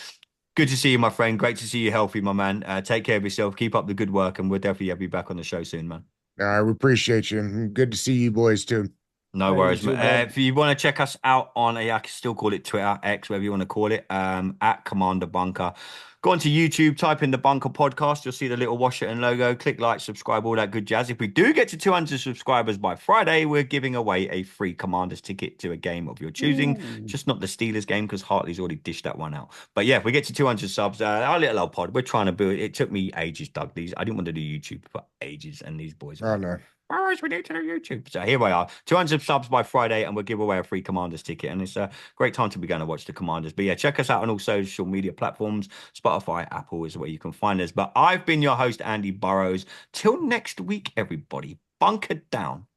[SPEAKER 2] good to see you, my friend. Great to see you healthy, my man. Take care of yourself. Keep up the good work, and we'll definitely have you back on the show soon, man.
[SPEAKER 5] we appreciate you. Good to see you boys too.
[SPEAKER 2] No
[SPEAKER 4] Hey,
[SPEAKER 2] worries,
[SPEAKER 4] you too,
[SPEAKER 2] man.
[SPEAKER 4] bud.
[SPEAKER 2] If you want to check us out on, I can still call it Twitter, X, whatever you want to call it, at Commander Bunker. Go onto YouTube, type in the Bunker Podcast. You'll see the little Washington logo. Click like, subscribe, all that good jazz. If we do get to 200 subscribers by Friday, we're giving away a free Commanders ticket to a game of your choosing. Just not the Steelers game because Hartley's already dished that one out. But yeah, if we get to 200 subs, our little old pod, we're trying to build. It took me ages, Doug. I didn't want to do YouTube for ages, and these boys are
[SPEAKER 5] Oh
[SPEAKER 2] like,
[SPEAKER 5] no.
[SPEAKER 2] Whereas we need to do YouTube. So here we are, 200 subs by Friday, and we'll give away a free Commanders ticket. And it's a great time to be going to watch the Commanders. But yeah, check us out on all social media platforms. Spotify, Apple is where you can find us. But I've been your host, Andy Burrows. Till next week, everybody, bunker down.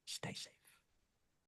[SPEAKER 2] Stay safe.